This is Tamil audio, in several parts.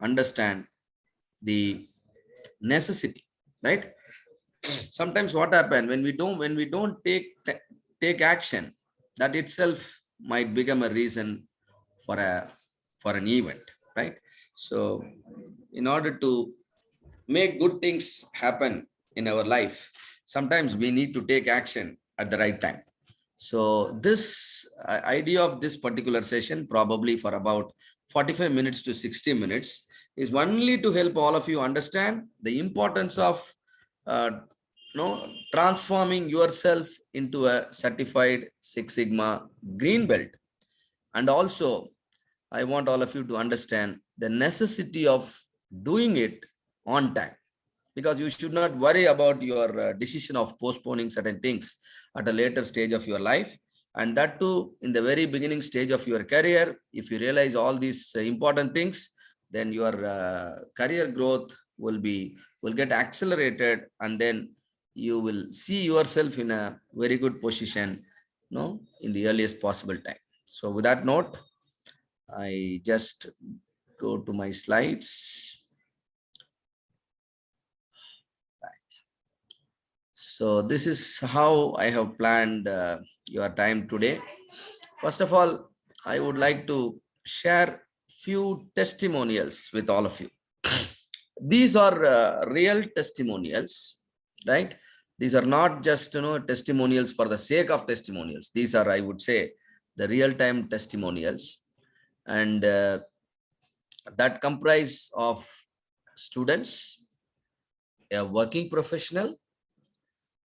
understand the necessity, right? Sometimes what happen when we don't take action, that itself might become a reason for an event, right? So in order to make good things happen in our life, sometimes we need to take action at the right time. So this idea of this particular session, probably for about 45 minutes to 60 minutes, is only to help all of you understand the importance of uh, transforming yourself into a certified Six Sigma green belt. And also, I want all of you to understand the necessity of doing it on time, because you should not worry about your decision of postponing certain things at a later stage of your life. And that too, in the very beginning stage of your career, if you realize all these important things, then your career growth will get accelerated, and then you will see yourself in a very good position, in the earliest possible time. So with that note, I just go to my slides. So this is how I have planned your time today. First of all, I would like to share few testimonials with all of you. These are real testimonials, right? These are not just testimonials for the sake of testimonials. These are, I would say, the real-time testimonials, and that comprise of students, a working professional,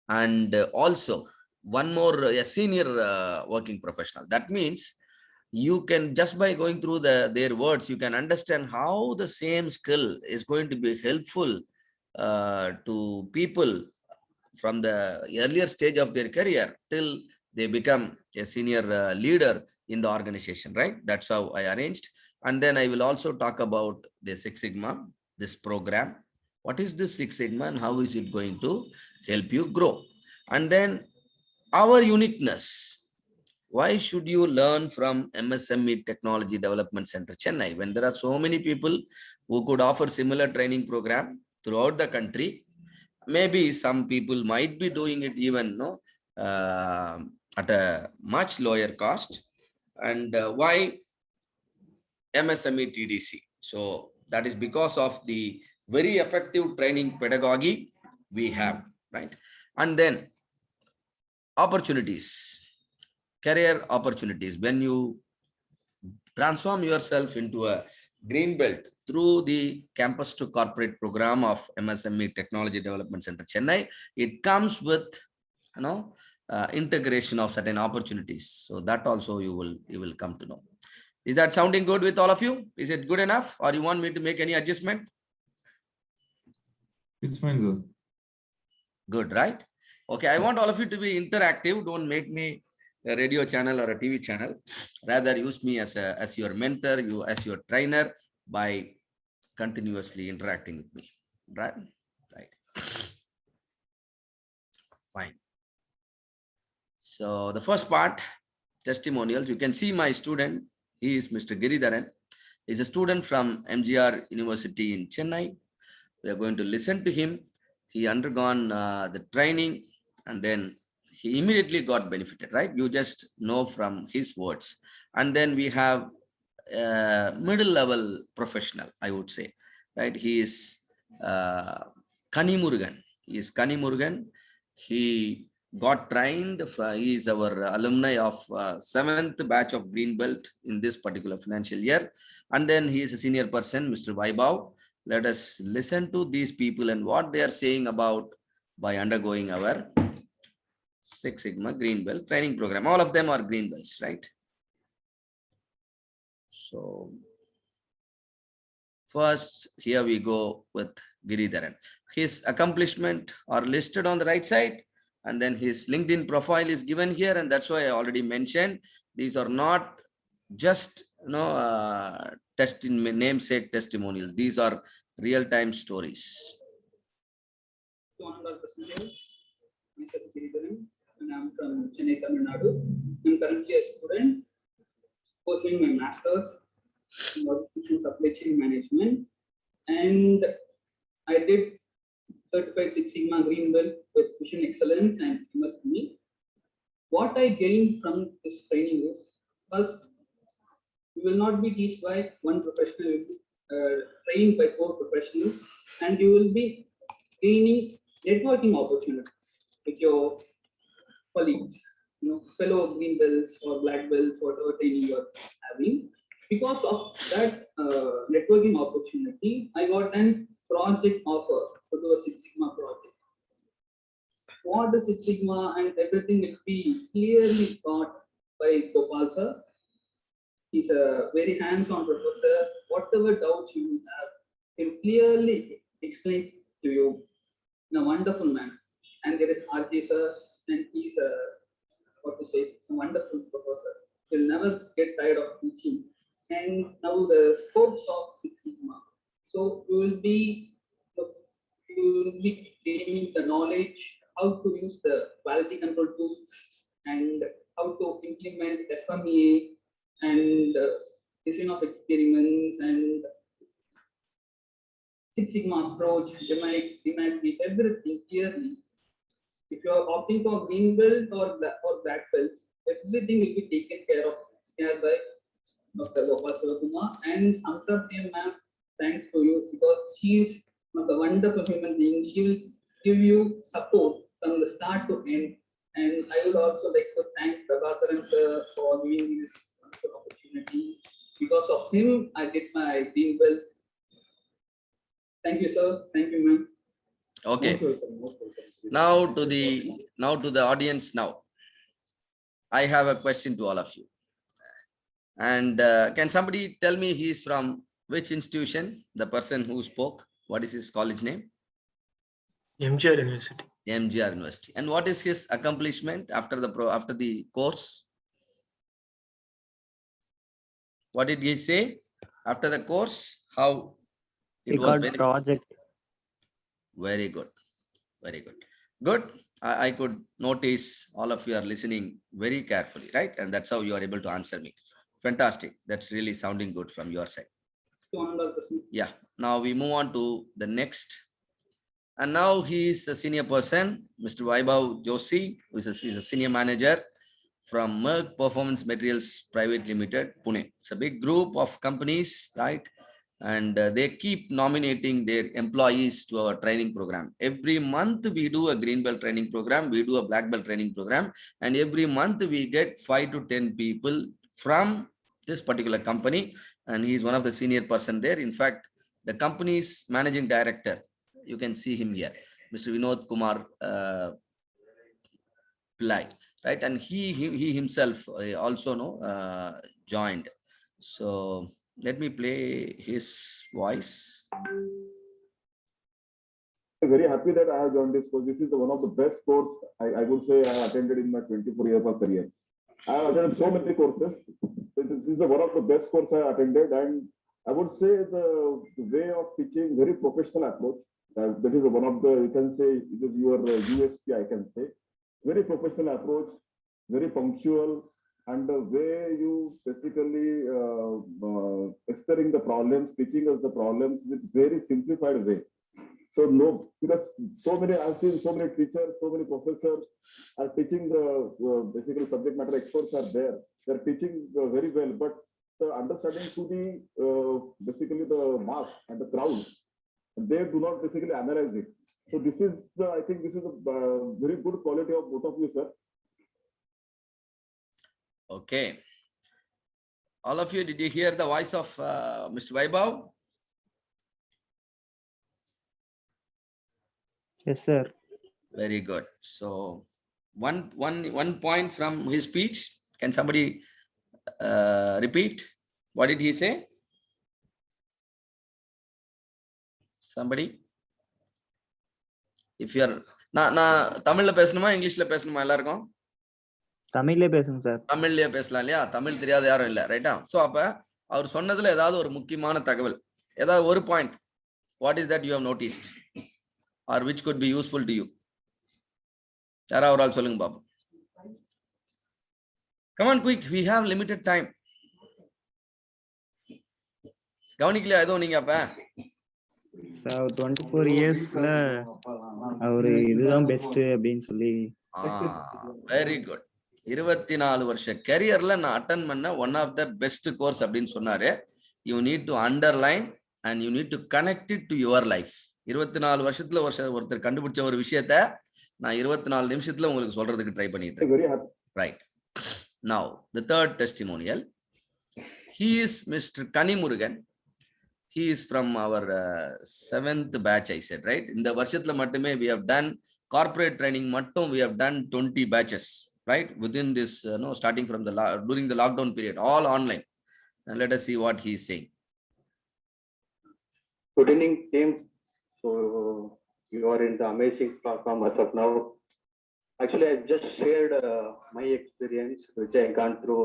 and also one more, a senior working professional. That means you can, just by going through their words, you can understand how the same skill is going to be helpful to people from the earlier stage of their career till they become a senior leader in the organization, right? That's how I arranged. And then I will also talk about the Six Sigma, this program. What is this Six Sigma and how is it going to help you grow? And then our uniqueness. Why should you learn from MSME Technology Development Center, Chennai, when there are so many people who could offer similar training program throughout the country? Maybe some people might be doing it even at a much lower cost. And why MSME TDC? So that is because of the very effective training pedagogy we have, right? And then opportunities, career opportunities. When you transform yourself into a green belt through the campus to corporate program of MSME Technology Development Center, Chennai, it comes with integration of certain opportunities. So that also you will come to know. Is that sounding good with all of you? Is it good enough, or you want me to make any adjustment? It's fine, sir. Good, right? Okay, I want all of you to be interactive. Don't make me a radio channel or a TV channel. Rather, use me as your mentor, you as your trainer, by continuously interacting with me. Right? Right. Fine. So the first part, testimonials. You can see my student. He is Mr. Giridharan. He's a student from MGR University in Chennai. We are going to listen to him. He undergone the training, and then he immediately got benefited, right? You just know from his words. And then we have a middle level professional, I would say, right? He is Kani Murugan. He is Kani Murugan. He got trained. He is our alumni of 7th batch of Green Belt in this particular financial year. And then he is a senior person, Mr. Vaibhav. Let us listen to these people and what they are saying about by undergoing our Six Sigma Green Belt training program. All of them are Green Belts, right? So first, here we go with Giridharan. His accomplishment are listed on the right side, and then his LinkedIn profile is given here, and that's why I already mentioned these are not just namesake testimonials. These are real-time stories. Myself Giridharan, and I'm from Chennai, Tamil Nadu. I'm currently a student pursuing my master's in logistics and supply chain management and I did Certified Six Sigma Green Belt with Mission Excellence and MSME. What I gained from this training is, first, you will not be taught by one professional, you will be trained by 4 professionals, and you will be gaining networking opportunities with your colleagues, fellow green belts or black belts, whatever training you are having. Because of that networking opportunity, I got an project offer to do a Six Sigma project. What the Six Sigma and everything will be clearly taught by Gopal sir. He's a very hands-on professor. Whatever doubts you will have, he'll clearly explain to you in a wonderful manner. And there is RJ sir, and he's a wonderful professor. He'll never get tired of teaching. And now the scopes of Six Sigma. So you will be gaining the knowledge how to use the quality control tools and how to implement FMEA and design of experiments and Six Sigma approach, dynamic, everything clearly. If you are opting for green belt or black belt, everything will be taken care of here by Dr. Gopal Sivakumar and Hamsa ma'am. Thanks to you because she is one of the wonderful human beings. She will give you support from the start to end. And I would also like to thank Prabhakaran sir for giving me this wonderful opportunity. Because of him, I did my green belt. Thank you, sir. Thank you, ma'am. Okay. Most welcome. Now to the audience now. I have a question to all of you. And can somebody tell me he is from which institution? The person who spoke, what is his college name? MGR University. MGR University. And what is his accomplishment after the course? What did he say after the course? How it was project. Very good. Very good. Good. I could notice all of you are listening very carefully, right? And that's how you are able to answer me. Fantastic. That's really sounding good from your side. Yeah. Now we move on to the next. And now he is a senior person, Mr. Vaibhav Joshi, who is a senior manager from Merck Performance Materials Private Limited, Pune. It's a big group of companies, right? And they keep nominating their employees to our training program. Every month we do a green belt training program, we do a black belt training program, and every month we get 5 to 10 people from this particular company, and he is one of the senior person there. In fact, the company's managing director, you can see him here, Mr. Vinod Kumar Pillai, right? And he himself also joined. So let me play his voice. I'm very happy that I have joined this course. This is one of the best courses I would say I have attended in my 24 years of career. I have attended so many courses. This is one of the best courses I attended, and I would say the way of teaching, very professional approach. That is one of the, you can say, it is your USP, I can say. Very professional approach, very punctual, and the way you basically explaining the problems, teaching us the problems with very simplified way. So no, because so many, I've seen so many teachers, so many professors are teaching the basically subject matter experts are there. They're teaching very well, but the understanding to the basically the mass and the crowd, they do not basically analyze it. So this is I think this is a very good quality of both of you, sir. Okay. All of you, did you hear the voice of Mr. Vaibhav? Yes, sir. Very good. So one point from his speech. Can somebody repeat? What did he say? Somebody? If you are நான் தமிழ்ல பேசணுமா இங்கிலீஷ்ல பேசணுமா எல்லாருக்கும்? தமிழ்லே பேசுங்க சார். தமிழ்லயே பேசலாம் இல்லையா? தமிழ் தெரியாத யாரும் இல்ல, ரைட்டா? சோ அப்ப அவர் சொன்னதுல ஏதாவது ஒரு முக்கியமான தகவல், ஏதாவது ஒரு point, what is that you have noticed or which could be useful to you? யாராவது ஒரு ஆள் சொல்லுங்க பாப்போம். Come on quick, we have limited time. கவனிக்கலையா ஏதோ நீங்க அப்ப? சார் 24 இயர்ஸ்ல அவரு இதுதான் பெஸ்ட் அப்படின்னு சொல்லி வெரி குட். 24 வருஷ கெரியர்ல நான் அட்டன் பண்ண one of the best course அப்படின்னு சொன்னாரு. You need to underline and you need to connect it to your life. 24 வருஷத்துல ஒருத்தர் கண்டுபிடிச்ச ஒரு விஷயத்த நான் 24 நிமிஷத்துல உங்களுக்கு சொல்றதுக்கு ட்ரை பண்ணிட்டு இருக்கேன். Very happy. Right. Now, the third testimonial. He is Mr. Kanimurugan. He is from our 7th batch, I said, right? In the Varshatla Matame, we have done corporate training mattum, we have done 20 batches, right? Within this, starting from during the lockdown period, all online. And let us see what he is saying. Good evening, team. So you are in the amazing platform as of now. Actually, I just shared my experience, which I gone through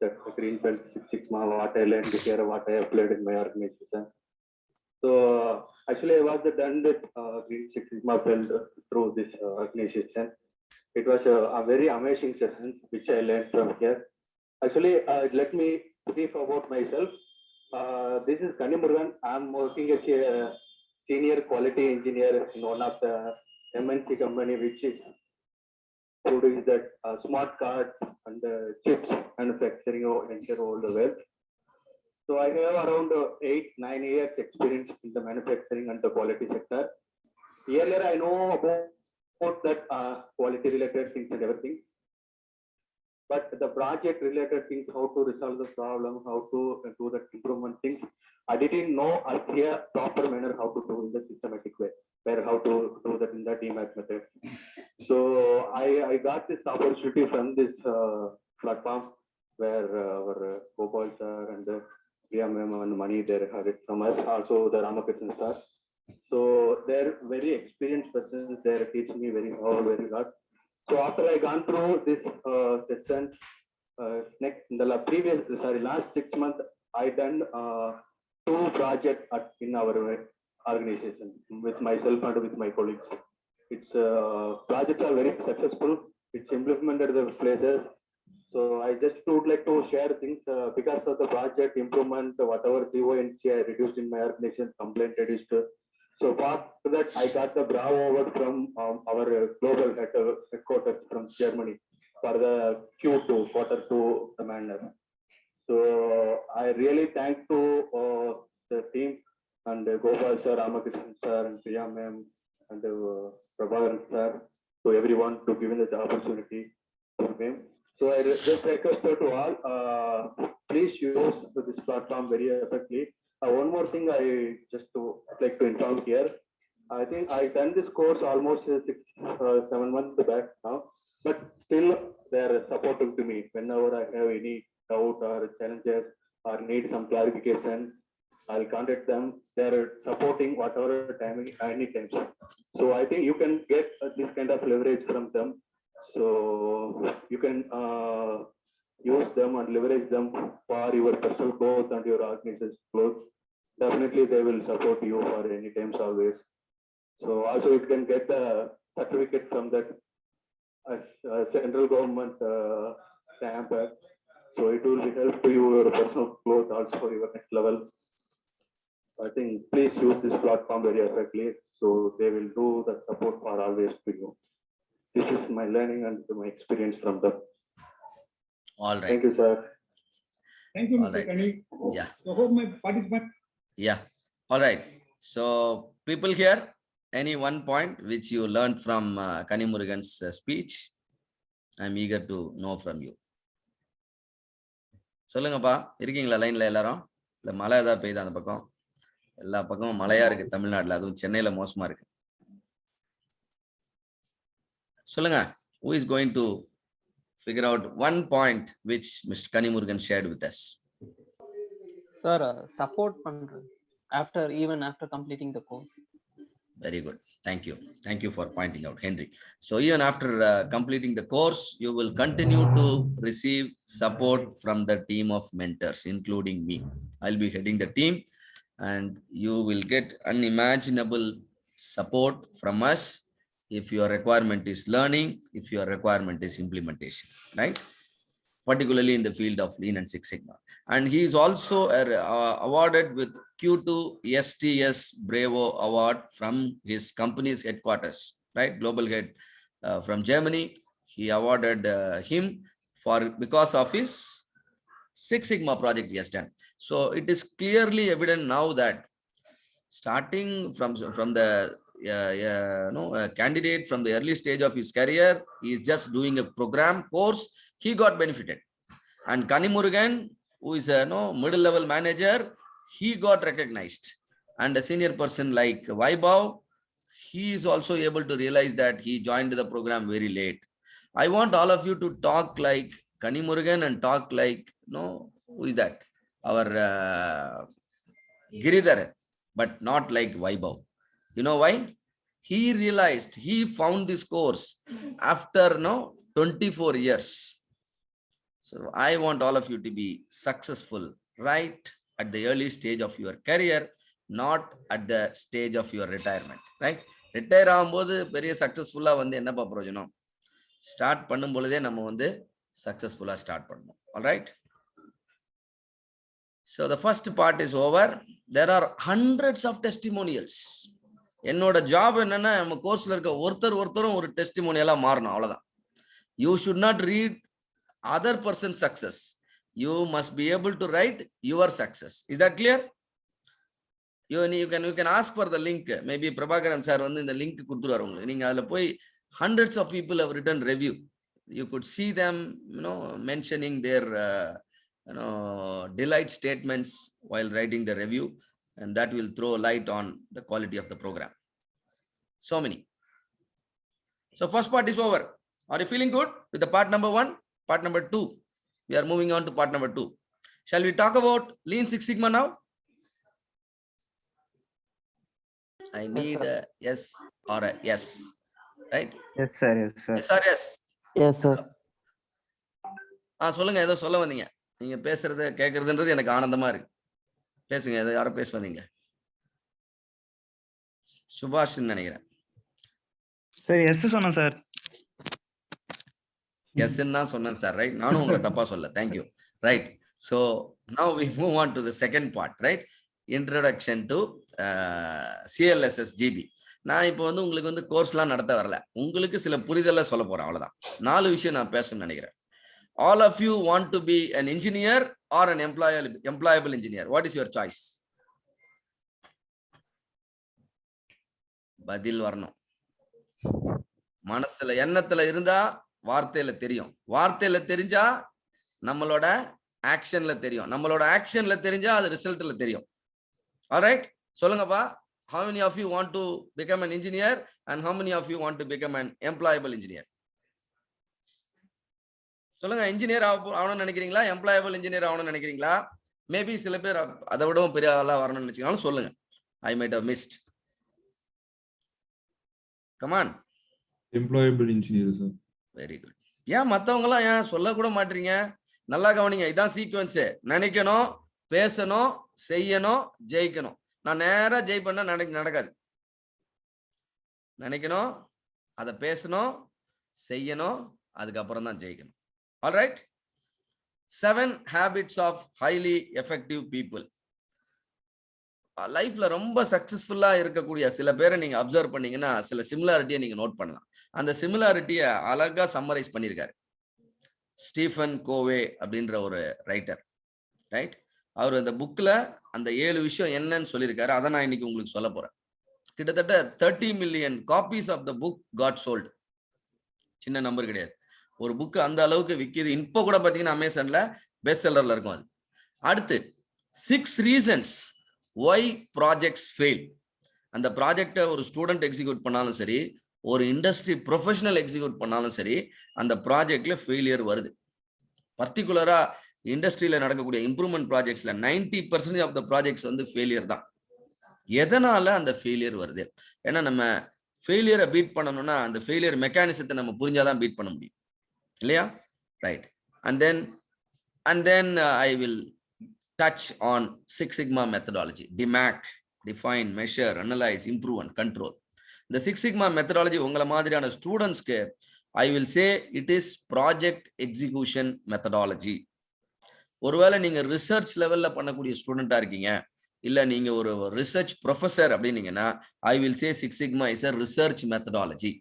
the Green Belt Six Sigma, what I learned here, what I applied in my organization. So actually, I was done with Green Six Sigma belt through this organization. It was a very amazing session, which I learned from here. Actually, let me brief about myself. This is Kanimurugan. I'm working as a senior quality engineer in one of the MNC company, which is producing that smart cards and chips manufacturing enter all the world. So I have around 8-9 years experience in the manufacturing and the quality sector. Earlier I know about that quality related things and everything. But the project related things, how to resolve the problem, how to do the improvement things, I didn't know a proper manner how to do in the systematic way, where how to do that in the DMAT method. So I got this opportunity from this platform where our Gopal sir and the PMM and Mani there had it from us, also the Ramakrishnan sir. So they're very experienced persons. They're teaching me very lot. So after I gone through this session, in the last 6 months, I done 2 projects in our organization with myself and with my colleagues. Its projects are very successful. It's implemented the places. So I just would like to share things because of the project improvement, whatever CONC I reduced in my organization, complaint reduced. So after that, I got the Bravo award from our global headquarters from Germany for the Q2, Q2 commander. So I really thank to the team and Gopal sir, Ramakrishnan sir, and Priya ma'am, and Prabhakaran sir, to everyone to giving the opportunity to them. So I just request to all, please use this platform very effectively. One more thing I just like to inform here. I think I done this course almost 6-7 months back now, but still they are supporting to me whenever I have any doubt or challenges or need some clarification. I'll contact them. They're supporting whatever timing any times. So I think you can get this kind of leverage from them. So you can use them and leverage them for your personal growth and your organization's growth. Definitely they will support you for any times always. So also you can get a certificate from that central government stamp. So it will help to your personal growth also for your next level. I think please use this platform very effectively. So they will do the support for always to you. This is my learning and my experience from them. All right. Thank you, sir. Thank you, All Mr. right. Kani. Yeah. So hope my participant. Yeah. All right. So people here, any one point which you learned from Kanimurugan's speech, I'm eager to know from you. சொல்லுங்கப்பா, இருக்கீங்களா லைன்ல எல்லாரும்? இல்ல மழை ஏதாவது பெய்யுதா அந்த பக்கம்? எல்லா பக்கமும் மழையா இருக்கு தமிழ்நாட்டுல, அதுவும் சென்னையில மோசமா இருக்கு. சொல்லுங்க, who is going to figure out one point which Mr. Kanimurugan shared with us? Sir, support பண்றது even after completing the course. Very good. Thank you. Thank you for pointing out, Henry. So even after completing the course, you will continue to receive support from the team of mentors, including me. I'll be heading the team and you will get unimaginable support from us if your requirement is learning, if your requirement is implementation, right? Particularly in the field of Lean and Six Sigma. And he is also awarded with Q2 STS Bravo Award from his company's headquarters, right? Global head from Germany. He awarded him because of his Six Sigma project he has done. So it is clearly evident now that starting from the candidate from the early stage of his career, he is just doing a program course, he got benefited. And Kanimurugan, who is a middle level manager, he got recognized. And a senior person like Vaibhav, he is also able to realize that he joined the program very late. I want all of you to talk like Kanimurugan and talk like, who is that? Our Giridhar, but not like Vaibhav. You know why? He realized, he found this course after 24 years. So I want all of you to be successful right at the early stage of your career, not at the stage of your retirement, right? Retire ஆகும்போது பெரிய சக்சஸ்ஃபுல்லா என்னப்பா பிரயோஜனம்? ஸ்டார்ட் பண்ணும் பொழுதே நம்ம சக்சஸ்ஃபுல்லா ஸ்டார்ட் பண்ணணும். All right? So the first part is over. There are hundreds of testimonials. என்னோட ஜாப் என்னன்னா நம்ம கோர்ஸ்ல இருக்க ஒருத்தரும் ஒரு டெஸ்டிமோனியலா மாறணும், அவ்வளவுதான். You should not read other person's success. You must be able to write your success. Is that clear? You can ask for the link. Maybe Prabhakaran sir in the link கொடுத்துருவாரு உங்களுக்கு. நீங்க அதுல போய் hundreds of people have written review. You could see them, mentioning their delight statements while writing the review, and that will throw light on the quality of the program. So many. So first part is over. Are you feeling good with the part number 1? Part number 2. We are moving on to part number 2. Shall we talk about Lean Six Sigma now? I need a yes or a yes. Right? Yes, sir. Yes, sir. Yes or yes? Yes, sir. சொல்லுங்க, ஏதோ சொல்ல வந்தீங்க. நீங்க பேசுறத கேட்கறதுன்றது எனக்கு ஆனந்தமா இருக்கு. பேசுங்க, ஏதோ யாரோ பேச வந்தீங்க. சுபாஷ் நினைக்கிறேன். சரி, எஸ் சொன்னேன் சார். எஸ் தான் சொன்னேன் சார், ரைட்? நானும் உங்களை தப்பா சொல்ல. Thank you. Right. So now we move on to the second part, right? Introduction to CLSS GB. நான் இப்போ உங்களுக்கு கோர்ஸ்லாம் நடத்த வரல, உங்களுக்கு சில புரிதலை சொல்ல போறேன், அவ்வளவுதான். 4 விஷயம் நான் பேசணும்னு நினைக்கிறேன். All of you want to be an engineer or an employable engineer. What is your choice? பதில் வரணும். மனசுல எண்ணத்துல இருந்தா வார்த்தையில தெரியும், வார்த்தையில தெரிஞ்சா நம்மளோட ஆக்ஷன்ல தெரியும், நம்மளோட ஆக்ஷன்ல தெரிஞ்சா அது ரிசல்ட்ல தெரியும். ஆல்ரைட், சொல்லுங்கப்பா. How many of you want to become an engineer and how many of you want to become an employable engineer? சொல்லுங்க. இன்ஜினியர் ஆகணும்னு நினைக்கிறீங்களா, எம்ப்ளாயபிள் இன்ஜினியர் ஆகணும்னு நினைக்கிறீங்களா? மேபி சில பேர் அதை விடவும் பெரிய ஆளா வரணும்னு நினைச்சீங்கனாலும் சொல்லுங்க. I might have missed. Come on. Employable engineer, sir. Very good. ஏன் மத்தவங்க எல்லாம் ஏன் சொல்ல கூட மாட்டீங்க? நல்லா கவனிங்க, இதான் சீக்வன்ஸ். நினைக்கணும், பேசணும், செய்யணும், ஜெயிக்கணும். நான் நேரா ஜெயிப்பேன்னா நடக்காது. நினைக்கணும், அதை பேசணும், செய்யணும், அதுக்கப்புறம் தான் ஜெயிக்கணும். All right? 7 habits of highly effective people. லைஃப்ல ரொம்ப சக்சஸ்ஃபுல்லா இருக்கக்கூடிய சில பேரை நீங்க அப்சர்வ் பண்ணீங்கன்னா சில சிமிலாரிட்டியை நீங்க நோட் பண்ணலாம். அந்த சிமிலாரிட்டியை அழகா சம்மரைஸ் பண்ணியிருக்காரு ஸ்டீஃபன் கோவே அப்படின்ற ஒரு ரைட்டர், ரைட்? அவர் அந்த புக்ல அந்த 7 விஷயம் என்னன்னு சொல்லியிருக்காரு. அதை நான் இன்னைக்கு உங்களுக்கு சொல்ல போறேன். கிட்டத்தட்ட 30 million copies of the book got sold. சின்ன நம்பர் கிடையாது. ஒரு புக் அந்த அளவுக்கு விற்கிது. இப்போ கூட பாத்தீங்கன்னா அமேசான்ல பெஸ்ட் செல்லர்ல இருக்கும் அது. அடுத்து 6 reasons why projects fail. அந்த ப்ராஜெக்டை ஒரு ஸ்டூடெண்ட் எக்ஸிக்யூட் பண்ணாலும் சரி, ஒரு இண்டஸ்ட்ரி ப்ரொஃபஷனல் எக்ஸிக்யூட் பண்ணாலும் சரி, அந்த ப்ராஜெக்ட்ல ஃபெயிலியர் வருது. பர்டிகுலரா இண்டஸ்ட்ரியில நடக்கக்கூடிய இம்ப்ரூவ்மெண்ட் ப்ராஜெக்ட்ஸ்ல 90% ஆஃப் த ப்ராஜெக்ட்ஸ் ஃபெயிலியர் தான். எதனால அந்த ஃபெயிலியர் வருது? ஏன்னா நம்ம ஃபெயிலியரை பீட் பண்ணணும்னா அந்த ஃபெயிலியர் மெக்கானிசத்தை நம்ம புரிஞ்சாதான் பீட் பண்ண முடியும், இல்லையா? Right. And then I will touch on Six Sigma methodology. DMAC, define, measure, analyze, improve and control. The Six Sigma methodology உங்களை மாதிரியான ஸ்டூடெண்ட்ஸ்க்கு I will say it is project execution methodology. ஒருவேளை நீங்க ரிசர்ச் லெவல்ல பண்ணக்கூடிய ஸ்டூடெண்டா இருக்கீங்க, இல்ல நீங்க ஒரு ரிசர்ச் ப்ரொஃபசர் அப்படின்னீங்கன்னா I will say six sigma is a research methodology.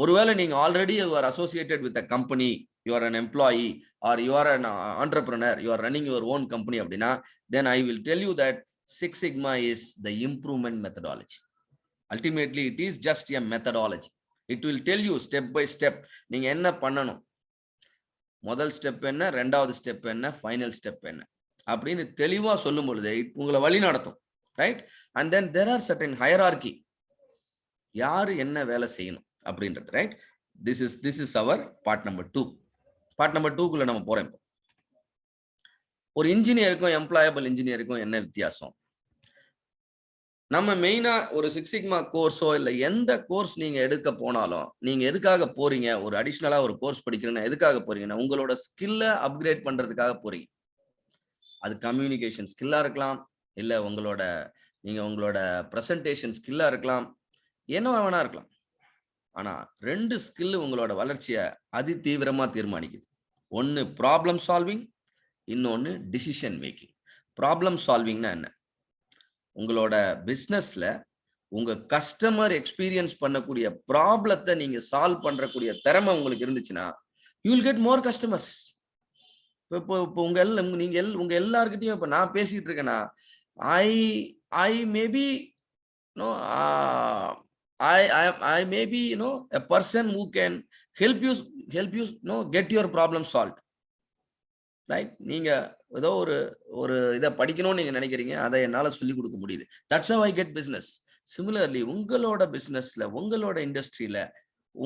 ஒருவேளை நீங்க already you are associated with a company, you are an employee or you are an entrepreneur, you are running your own company அப்படின்னா then I will tell you that six sigma is the improvement methodology. Ultimately it is just a methodology. It will tell you step by step நீங்க என்ன பண்ணணும், முதல் ஸ்டெப் என்ன, ரெண்டாவது ஸ்டெப் என்ன, ஃபைனல் ஸ்டெப் என்ன அப்படின்னு தெளிவா சொல்லும் பொழுது உங்களை வழி நடத்தும். Right? And then there are certain hierarchy, யாரு என்ன வேலை செய்யணும் அப்படின்றது. Right? This is our part number 2. Part number 2 குள்ள நம்ம போறோம். ஒரு இன்ஜினியருக்கும் எம்ப்ளாயபிள் இன்ஜினியருக்கும் என்ன வித்தியாசம்? நம்ம மெயினா ஒரு சிக்ஸ் சிக்மா கோர்ஸோ இல்ல எந்த கோர்ஸ் நீங்க எடுக்க போனாலும் நீங்க எதுக்காக போறீங்க? ஒரு அடிஷனலா ஒரு கோர்ஸ் படிக்கிறீங்கன்னா எதுக்காக போறீங்கன்னா உங்களோட ஸ்கில்ல அப்கிரேட் பண்றதுக்காக போறீங்க. அது கம்யூனிகேஷன் ஸ்கில்லா இருக்கலாம், இல்ல உங்களோட பிரசன்டேஷன் ஸ்கில்லா இருக்கலாம், என்ன வேணா இருக்கலாம். ஆனா 2 ஸ்கில் உங்களோட வளர்ச்சியை அதி தீவிரமா தீர்மானிக்குது. ஒன்னு ப்ராப்ளம் சால்விங், இன்னொன்னு டிசிஷன் மேக்கிங். ப்ராப்ளம் சால்விங்னா என்ன? உங்களோட பிசினஸ்ல உங்க கஸ்டமர் எக்ஸ்பீரியன்ஸ் பண்ணக்கூடிய ப்ராப்ளத்தை நீங்க சால்வ் பண்றக்கூடிய திறமை உங்களுக்கு இருந்துச்சுன்னா you will get more customers. இப்போ உங்க எல்லார்கிட்டையும் இப்ப நான் பேசிட்டு இருக்கேன்னா I maybe know I may be a person who can help you get your problem solved. Right? நீங்க ஏதோ ஒரு இதை படிக்கணும்னு நீங்க நினைக்கிறீங்க, அதை என்னால சொல்லி கொடுக்க முடியுது. That's how I get business. Similarly உங்களோட பிசினஸ்ல உங்களோட இண்டஸ்ட்ரியில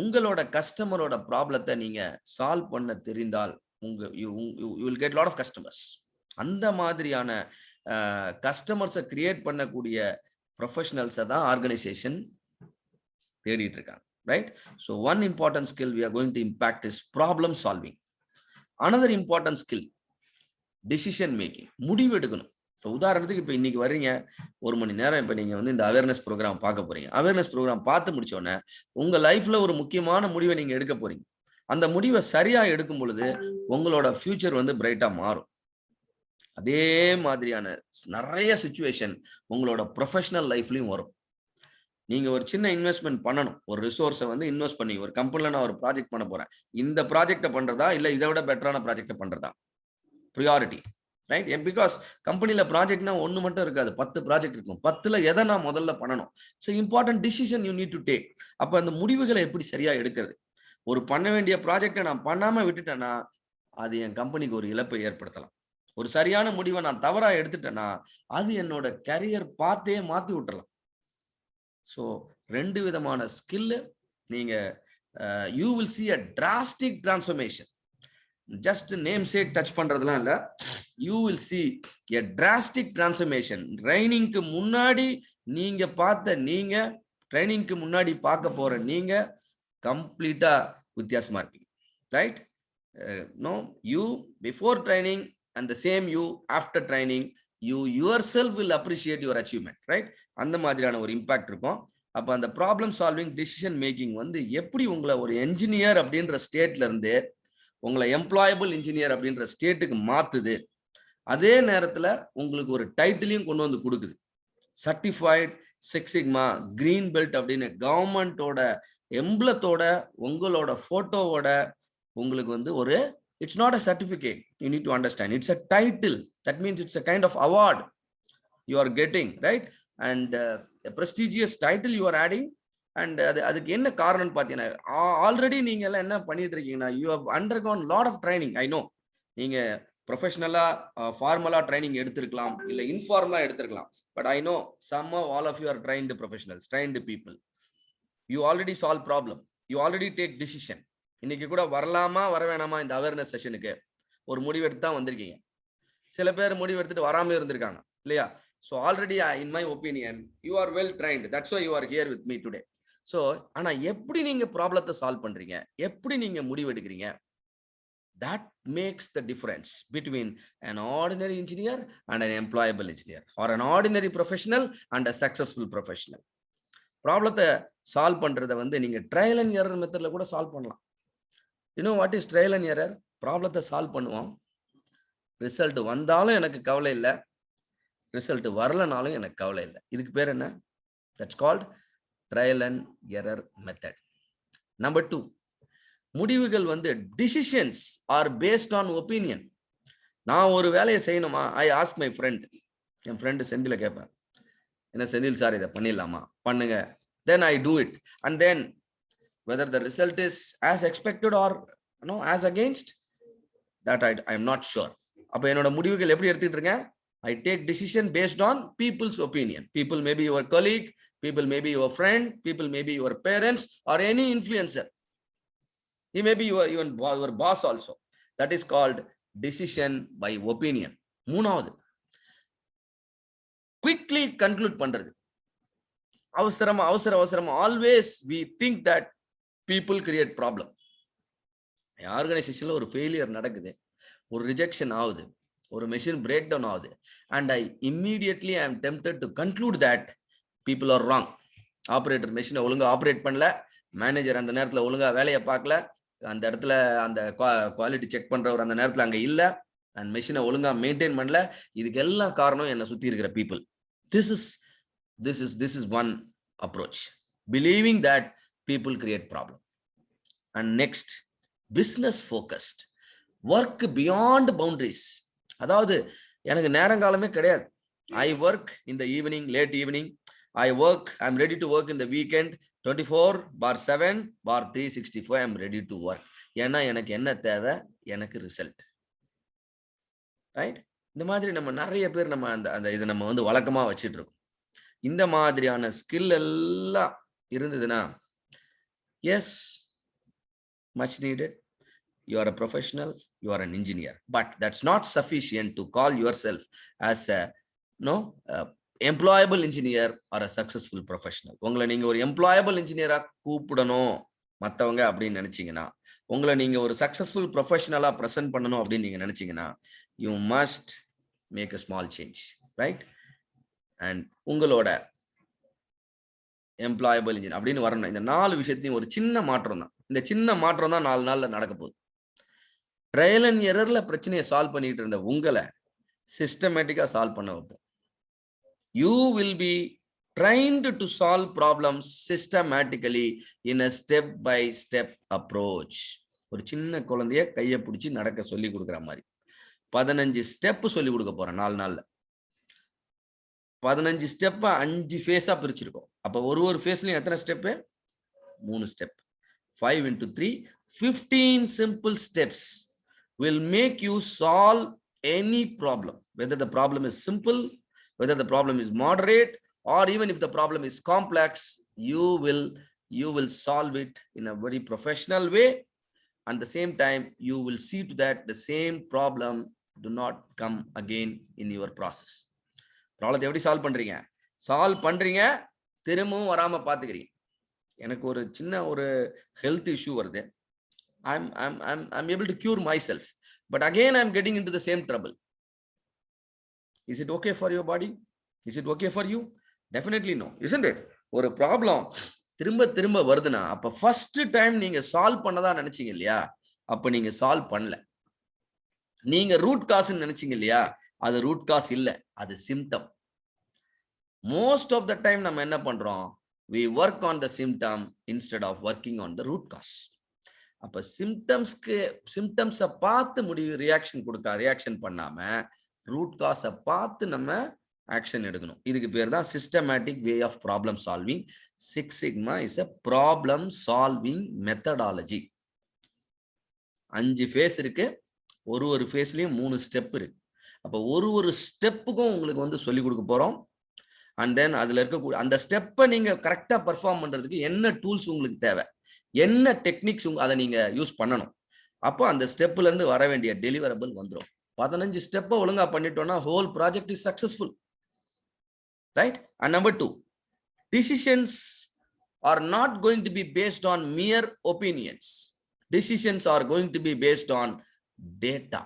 உங்களோட கஸ்டமரோட ப்ராப்ளத்தை நீங்க சால்வ் பண்ண தெரிந்தால் you will get lot of customers. அந்த மாதிரியான கஸ்டமர்ஸை கிரியேட் பண்ணக்கூடிய ப்ரொஃபஷனல்ஸை தான் ஆர்கனைசேஷன் தேடிட்டு இருக்காங்க. Right? So one important skill we are going to impact is problem solving. another important skill decision making. முடிவு எடுக்கணும். இப்போ உதாரணத்துக்கு இப்போ இன்னைக்கு வர்றீங்க, 1 மணி நேரம் இப்போ நீங்க இந்த அவேர்னஸ் ப்ரோக்ராம் பார்க்க போறீங்க. அவேர்னஸ் ப்ரோக்ராம் பார்த்து முடிச்ச உடனே உங்க லைஃப்ல ஒரு முக்கியமான முடிவை நீங்க எடுக்க போறீங்க. அந்த முடிவை சரியா எடுக்கும் பொழுது உங்களோட ஃபியூச்சர் பிரைட்டா மாறும். அதே மாதிரியான நிறைய சிச்சுவேஷன் உங்களோட ப்ரொஃபஷனல் லைஃப்லயும் வரும். நீங்க ஒரு சின்ன இன்வெஸ்ட்மெண்ட் பண்ணணும், ஒரு ரிசோர்ஸை இன்வெஸ்ட் பண்ணி ஒரு கம்பெனில நான் ஒரு ப்ராஜெக்ட் பண்ண போறேன், இந்த ப்ராஜெக்டை பண்றதா இல்ல இதை விட பெட்டரான ப்ராஜெக்டை பண்றதா? ப்ரியாரிட்டி. ரைட்? பிகாஸ் கம்பெனில ப்ராஜெக்ட்னா 1 மட்டும் இருக்காது, 10 ப்ராஜெக்ட் இருக்கும். 10ல எதை நான் முதல்ல பண்ணணும்? So important decision you need to take. அப்ப அந்த முடிவுகளை எப்படி சரியா எடுக்கிறது? ஒரு பண்ண வேண்டிய ப்ராஜெக்டை நான் பண்ணாம விட்டுட்டேன்னா அது என் கம்பெனிக்கு ஒரு இழப்பை ஏற்படுத்தலாம். ஒரு சரியான முடிவை நான் தவறா எடுத்துட்டேன்னா அது என்னோட கரியர் பாத்தே மாத்தி விட்டுறலாம். ஸோ 2 விதமான ஸ்கில் நீங்க you will see a drastic transformation. Just namesake touch பண்றதுலாம் இல்ல, you will see a drastic transformation. ட்ரைனிங்க்கு முன்னாடி நீங்க ட்ரைனிங்க்கு முன்னாடி பார்க்க போற நீங்க கம்ப்ளீட்டா வித்தியாசமா இருப்பீங்க. Right? Know you before training and the same you after training, you yourself will appreciate your achievement. Right? அந்த மாதிரியான ஒரு இம்பாக்ட் இருக்கும். அப்ப அந்த ப்ராப்ளம் சால்விங் டிசிஷன் மேக்கிங் எப்படி உங்களை ஒரு என்ஜினியர் அப்படின்ற ஸ்டேட்ல இருந்து உங்களை எம்ப்ளாயபிள் இன்ஜினியர் அப்படின்ற ஸ்டேட்டுக்கு மாத்துது. அதே நேரத்துல உங்களுக்கு ஒரு டைட்டிலையும் கொண்டு கொடுக்குது. Certified six sigma green belt அப்படின்னு கவர்மெண்டோட எம்பளத்தோட உங்களோட போட்டோவோட உங்களுக்கு ஒரு it's not a certificate, you need to understand, it's a title. That means it's a kind of award you are getting, right? And a prestigious title you are adding. And அதுக்கு என்ன காரணம் பார்த்தீங்கன்னா ஆல்ரெடி நீங்க எல்லாம் என்ன பண்ணிட்டு இருக்கீங்கன்னா you have undergone lot of training. I know நீங்க ப்ரொஃபஷனலா ஃபார்மலா ட்ரைனிங் எடுத்திருக்கலாம், இல்ல இன்ஃபார்மலா எடுத்திருக்கலாம். But I know some of all of you are trained professionals, trained people. You already solve problem, you already take decision. இன்னைக்கு கூட வரலாமா வர வேணாமா இந்த அவேர்னஸ் செஷனுக்கு ஒரு முடிவெடுத்து தான் வந்திருக்கீங்க. சில பேர் முடிவெடுத்துட்டு வராம இருந்திருக்காங்க இல்லையா? So already in my opinion you are well trained, that's why you are here with me today. So ஆனா எப்படி நீங்க ப்ராப்ளத்தை சால்வ் பண்றீங்க, எப்படி நீங்க முடிவெடுக்கிறீங்க, that makes the difference between an ordinary engineer and an employable engineer, or an ordinary professional and a successful professional. ப்ராப்ளத்தை சால்வ் பண்றதை நீங்க ட்ரையல் அண்ட் எரர் மெத்தட்ல கூட சால்வ் பண்ணலாம். You know what is trial and error? ப்ராப்ளத்தை சால்வ் பண்ணுவோம், ரிசல்ட் வந்தாலும் எனக்கு கவலை இல்லை, ரிசல்ட் வரலனாலும் எனக்கு கவலை இல்லை. இதுக்கு பேர் என்ன? That's called trial and error method. Number 2, முடிவுகள் வந்து decisions are based on opinion. நான் ஒரு வேலையை செய்யணுமா, ஐ ஆஸ்க் மை ஃப்ரெண்ட், என் ஃப்ரெண்டு செந்தில கேட்பேன், என்ன செந்தில் சார் இதை பண்ணிடலாமா, பண்ணுங்க, then I do it, and then whether the result is as expected or no as against that I am not sure. அப்ப என்னோட முடிவுகள் எப்படி எடுத்துட்டு இருக்கேன்? I take decision based on people's opinion. People may be your colleague, people may be your friend, people may be your parents or any influencer. He may be your boss also. That is called decision by opinion. மூணாவது, quickly conclude பண்றது. அவசரமா always we think that people create problem. ஆர்கனைசேஷன்ல ஒரு ஃபெயிலியர் நடக்குது, ஒரு ரிஜெக்ஷன் ஆகுது, ஒரு மெஷின் பிரேக் டவுன் ஆகுது, and I immediately I am tempted to conclude that people are wrong. Operator மெஷினை ஒழுங்கா ஆப்ரேட் பண்ணல, மேனேஜர் அந்த நேரத்தில் ஒழுங்கா வேலையை பார்க்கல, அந்த இடத்துல அந்த குவாலிட்டி செக் பண்றவர் அந்த நேரத்தில் அங்கே இல்லை, அண்ட் மெஷினை ஒழுங்கா மெயின்டைன் பண்ணல. இதுக்கு எல்லாம் காரணம் என்னை சுற்றி இருக்கிற people. This is one approach, believing that people create problem. And next, business focused, work beyond boundaries. அதாவது எனக்கு நேரங்காலமே கிடையாது. I work in the evening, late evening. I'm ready to work in the weekend, 24/7/365. I'm ready to work. ஏன்னா எனக்கு என்ன தேவை? எனக்கு ரிசல்ட். ரைட்? இந்த மாதிரி நம்ம நிறைய பேர் நம்ம அந்த இதை நம்ம வந்து வழக்கமா வச்சுட்டு இருக்கோம். இந்த மாதிரியான ஸ்கில் எல்லாம் இருந்ததுன்னா, S, much needed. You are a professional, you are an engineer, but that's not sufficient to call yourself as a employable engineer or a successful professional. உங்களை நீங்க ஒரு எம்ப்ளாயபிள் இன்ஜினியரா கூப்பிடணும் மற்றவங்க அப்படின்னு நினைச்சீங்கன்னா, உங்களை நீங்க ஒரு சக்சஸ்ஃபுல் ப்ரொஃபஷனலா ப்ரெசென்ட் பண்ணணும் அப்படின்னு நீங்க நினைச்சீங்கன்னா, you must make a small change, right? And உங்களோட எம்ப்ளாயபிள் இன்ஜினியர் அப்படின்னு வரணும். இந்த 4 விஷயத்தையும் ஒரு சின்ன மாற்றம் தான். இந்த சின்ன மாற்றம் தான் 4 நாள்ல நடக்க போகுது. ட்ரையல் அண்ட் எரர்ல பிரச்சனையை சால்வ் பண்ணிட்டு இருந்த உங்களை சிஸ்டமேட்டிக்கா சால்வ் பண்ண வைப்போம். You will be trained to solve problems systematically in a step by step approach. ஒரு சின்ன குழந்தைய கையை பிடிச்சி நடக்க சொல்லி கொடுக்குற மாதிரி 15 ஸ்டெப் சொல்லி கொடுக்க போறேன் 4 நாள்ல. 15 ஸ்டெப் 5 ஃபேஸா பிரிச்சிருக்கோம். அப்ப ஒரு ஃபேஸ்லயும் எத்தனை step? 3 step. 5 into 3, 15 simple steps will make you solve any problem, whether the problem is simple, whether the problem is moderate, or even if the problem is complex. You will solve it in a very professional way. At the same time, you will see to that the same problem do not come again in your process. ப்ராப்ளத்தை எப்படி சால்வ் பண்றீங்க, திரும்பவும் வராம பாத்துக்கிறீங்க. எனக்கு ஒரு சின்ன ஒரு ஹெல்த் இஷ்யூ வருது. I'm able to cure myself, but again I'm getting into the same trouble. Is it okay for your body? Is it okay for you? Definitely no, isn't it? ஒரு ப்ராப்ளம் திரும்ப வருதுன்னா, அப்ப ஃபர்ஸ்ட் டைம் நீங்க சால்வ் பண்ணதா நினைச்சீங்க இல்லையா, அப்ப நீங்க சால்வ் பண்ணல. நீங்க ரூட் காஸ்ன்னு நினைச்சீங்க இல்லையா, அது ரூட் காஸ் இல்ல, அது symptom. Most of the time நம்ம என்ன பண்றோம்? we work on the symptom instead of working on the root cause. அப்ப சிம்டம்ஸை பார்த்து ரியாக்ஷன் பண்ணாம ரூட் காஸை பார்த்து நம்ம ஆக்ஷன் எடுக்கணும். இதுக்கு பேர் தான் systematic way of problem solving. 6 Sigma is a problem solving methodology. 5 phase இருக்கு, ஒரு ஃபேஸ்லயும் 3 ஸ்டெப் இருக்கு. அப்ப ஒரு ஸ்டெப்புக்கும் உங்களுக்கு வந்து சொல்லி கொடுக்க போறோம். அண்ட் தென் அதுல இருக்கக்கூடிய அந்த ஸ்டெப்பை நீங்க கரெக்டா பெர்ஃபார்ம் பண்றதுக்கு என்ன டூல்ஸ் உங்களுக்கு தேவை, என்ன டெக்னிக்ஸ் அதை நீங்க யூஸ் பண்ணணும். அப்போ அந்த ஸ்டெப்ல இருந்து வர வேண்டிய டெலிவரபிள் வந்துடும். 15 ஸ்டெப்பை ஒழுங்கா பண்ணிட்டோம்னா whole project is successful, right? And number 2, decisions are not going to be based on mere opinions. Decisions are going to be based on data.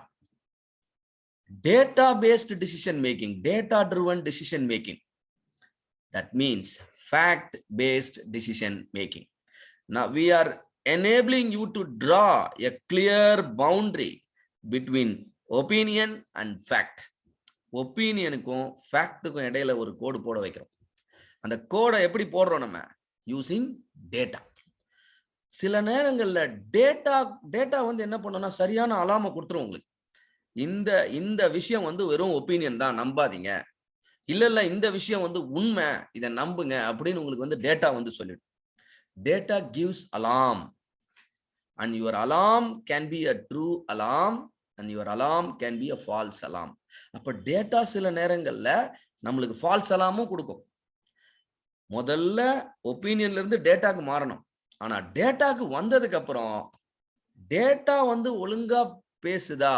Data-based decision making, data-driven decision making. That means fact-based decision making. Now we are enabling you to draw a clear boundary between opinion and fact. ஒப்பீனியனுக்கும் ஃபேக்ட்டுக்கும் இடையில ஒரு கோடு போட வைக்கிறோம். அந்த கோடை எப்படி போடுறோம் நம்ம? Using data. சில நேரங்கள்ல டேட்டா வந்து என்ன பண்ணோம்னா சரியான அலாம கொடுத்துரும் உங்களுக்கு. இந்த விஷயம் வந்து வெறும் ஒப்பீனியன் தான், நம்பாதீங்க. இல்ல இந்த விஷயம் வந்து உண்மை, இதை நம்புங்க அப்படின்னு உங்களுக்கு வந்து டேட்டா வந்து சொல்லிடும். Data gives alarm and your alarm can be a true alarm and your alarm can be a false alarm. அப்ப டேட்டா சில நேரங்கள்ல நம்மளுக்கு ஃபால்ஸ் அலாமும் கொடுக்கும். முதல்ல ஒப்பீனியன்ல இருந்து டேட்டாக்கு மாறணும். ஆனா டேட்டாக்கு வந்ததுக்கு அப்புறம் டேட்டா வந்து ஒழுங்கா பேசுதா,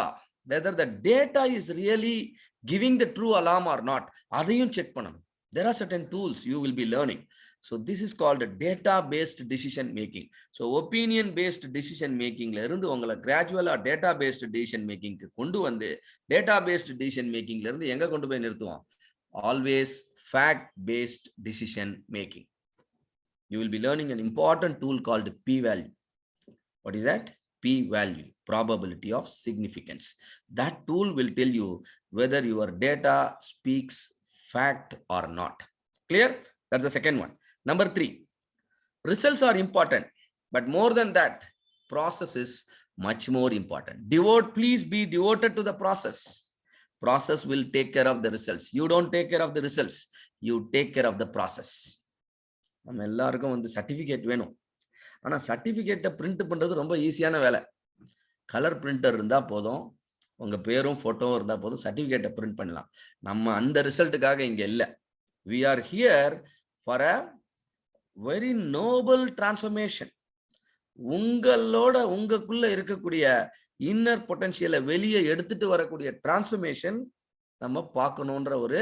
whether the data is really giving the true alarm or not, அதையும் செக் பண்ணணும். There are certain tools you will be learning. So this is called data based decision making. So opinion based decision making ல இருந்து உங்களை கிராஜுவலா டேட்டா பேஸ்ட் டிசிஷன் மேக்கிங்க்கு கொண்டு வந்து டேட்டா பேஸ்ட் டிசிஷன் மேக்கிங்ல இருந்து எங்க கொண்டு போய் நிறுத்துவோம்? Always fact based decision making. You will be learning an important tool called p-value. What is that? P-value, probability of significance. That tool will tell you whether your data speaks fact or not. Clear? That's the second one. Number 3, results are important, but more than that, process is much more important. Please be devoted to the process. Process will take care of the results. You don't take care of the results, you take care of the process. நம்ம எல்லாருக்கும் வந்து சர்டிபிகேட் வேணும். ஆனா சர்டிபிகேட்டை பிரிண்ட் பண்றது ரொம்ப ஈஸியான வேலை. கலர் பிரிண்டர் இருந்தா போதும், உங்க பேரும் போட்டோவும் இருந்தா போதும், சர்டிபிகேட்டை பிரிண்ட் பண்ணலாம். நம்ம அந்த ரிசல்ட்டுக்காக இங்க இல்ல. We are here for a very noble transformation. உங்களுக்குள்ள இருக்கக்கூடிய இன்னர் பொட்டன்ஷியலை வெளியே எடுத்துட்டு வரக்கூடிய டிரான்ஸ்ஃபர்மேஷன் நம்ம பார்க்கணுன்ற ஒரு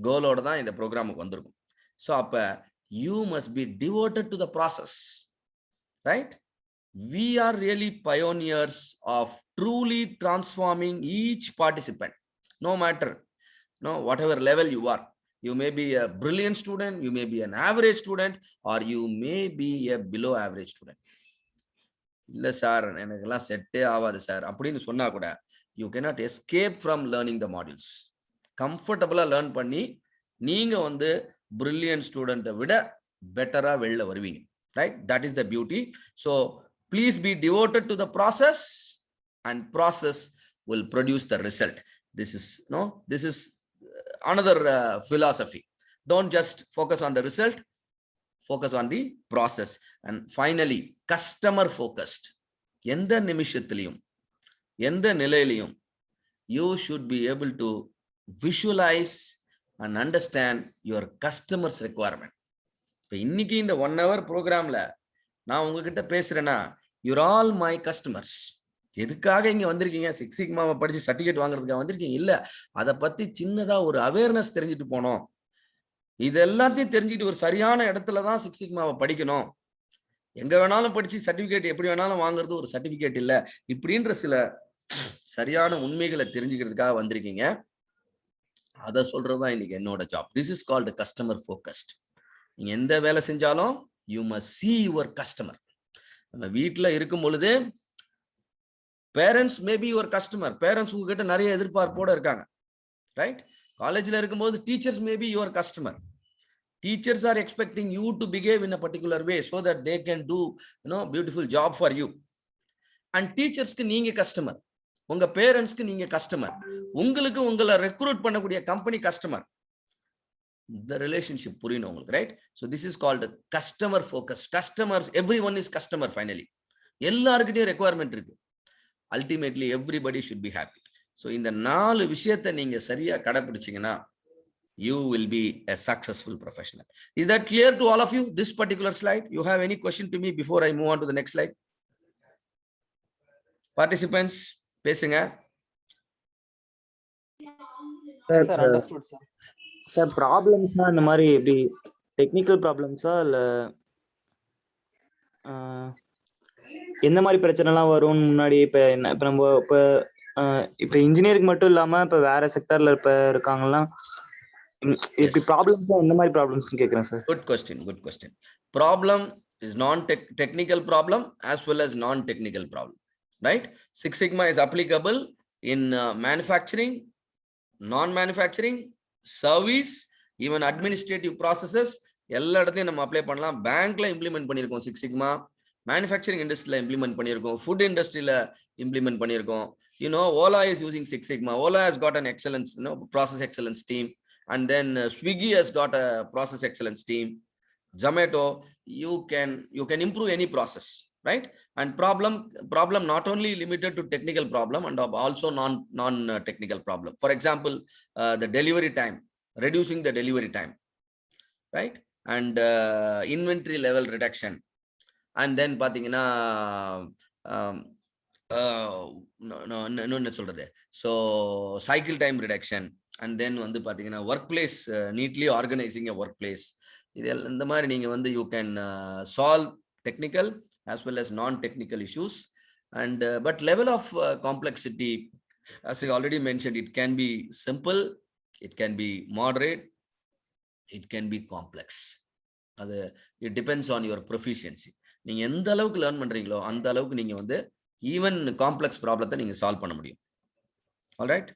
கோலோட தான் இந்த ப்ரோக்ராமுக்கு வந்திருக்கும். ஸோ அப்ப you must be devoted to the process, right? We are really pioneers of truly transforming each participant, no matter whatever level you are. You may be a brilliant student, you may be an average student, or you may be a below average student. இல்ல சார் எனக்கெல்லாம் செட்டே ஆகாது சார் அப்படின்னு சொன்னா கூட you cannot escape from learning the modules. கம்ஃபர்டபுளா லேர்ன் பண்ணி நீங்க வந்து brilliant student விட பெட்டரா வெளில வருவீங்க, right? That is the beauty. So please be devoted to the process and process will produce the result. This is another philosophy. Don't just focus on the result, focus on the process. And finally, customer focused. எந்த நிமிஷத்திலையும் எந்த நிலையிலையும் you should be able to visualize and understand your customers requirement. இப்போ இன்னைக்கு இந்த 1 hour ப்ரோக்ராம்ல நான் உங்ககிட்ட பேசுறேன்னா you're all my customers. எதுக்காக இங்க வந்திருக்கீங்க? சிக்ஸ் சிக்மாவை படிச்சு சர்டிபிகேட் வாங்குறதுக்காக வந்திருக்கீங்க இல்ல, அதை பத்தி சின்னதா ஒரு அவேர்னஸ் தெரிஞ்சுட்டு போனோம். இது எல்லாத்தையும் தெரிஞ்சுட்டு ஒரு சரியான இடத்துலதான் சிக்ஸ் சிக்மாவை படிக்கணும். எங்க வேணாலும் படிச்சு சர்டிபிகேட் எப்படி வேணாலும் வாங்குறது ஒரு சர்டிபிகேட் இல்ல, இப்படின்ற சில சரியான உண்மைகளை தெரிஞ்சுக்கிறதுக்காக வந்திருக்கீங்க. அதை சொல்றதுதான் இன்னைக்கு என்னோட job. This is called customer focused. நீங்க எந்த வேலை செஞ்சாலும் you must see your customer. நம்ம வீட்டுல இருக்கும் பொழுது parents maybe your customer. Parents உங்ககிட்ட நிறைய எதிர்பார்ப்போட இருக்காங்க, ரைட்? காலேஜ்ல இருக்கும்போது teachers maybe your customer. Teachers are expecting you to behave in a particular way so that they can do beautiful job for you. And teachersக்கு நீங்க கஸ்டமர், உங்க பேரண்ட்ஸ்க்கு நீங்க கஸ்டமர், உங்களுக்கு உங்களை ரெக்ரூட் பண்ணக்கூடிய கம்பெனி கஸ்டமர். The relationship புரியணும் உங்களுக்கு, right? So this is called customer focus. Customers, everyone is customer finally. எல்லாருக்கிட்டையும் ரெக்குவயர்மெண்ட் இருக்கு. Ultimately everybody should be happy. So இந்த 4 விஷயத்தை நீங்க சரியா கடைபிடிச்சீங்கன்னா you will be a successful professional. Is that clear to all of you, this particular slide? You have any question to me before I move on to the next slide? Participants, பேசுங்க. Sir, understood sir. சார் ப்ராப்ளம்ஸ்னா இந்த மாதிரி எப்படி டெக்னிக்கல் ப்ராப்ளம்ஸா இல்ல எந்த மாதிரி பிரச்சனைலாம் வரும்னு முன்னாடி இப்ப நம்ம இப்ப இன்ஜினியரிங் மட்டும் இல்லாம இப்ப வேற செக்டர்ல இருக்காங்கன்னா இப்படி ப்ராப்ளம்ஸா எந்த மாதிரி ப்ராப்ளம்ஸ்னு கேக்குறேன் sir. Good question. Problem is non-technical problem as well as non-technical problem, right? Six Sigma is applicable in manufacturing, non-manufacturing, service, even administrative processes எல்லா இடத்துலயும் நம்ம அப்ளை பண்ணலாம். பேங்க்ல இம்ப்ளிமெண்ட் பண்ணியிருக்கோம் சிக்ஸ் சிக்மா, மேனுஃபேக்சரிங் இண்டஸ்ட்ரியில இம்ப்ளிமெண்ட் பண்ணியிருக்கோம், ஃபுட் இண்டஸ்ட்ரியில இம்ப்ளிமெண்ட் பண்ணியிருக்கோம். Ola is using Six Sigma. Ola has got an excellence, process excellence team, and then Swiggy has got a process excellence team. Zomato, you can improve any process, right? And problem not only limited to technical problem and also non technical problem. For example, the delivery time, reducing the delivery time, right? And inventory level reduction, and then பாத்தீங்கன்னா so cycle time reduction, and then வந்து பாத்தீங்கன்னா workplace, neatly organizing a workplace. இந்த மாதிரி நீங்க வந்து you can solve technical as well as non-technical issues, and but level of complexity, as I already mentioned, it can be simple, it can be moderate, it can be complex. It depends on your proficiency. நீங்க எந்த அளவுக்கு லேர்ன் பண்றீங்களோ அந்த அளவுக்கு நீங்க வந்து ஈவன் காம்ப்ளெக்ஸ் ப்ராப்ளத்தை நீங்க சால்வ் பண்ண முடியும். ஆல்ரைட்,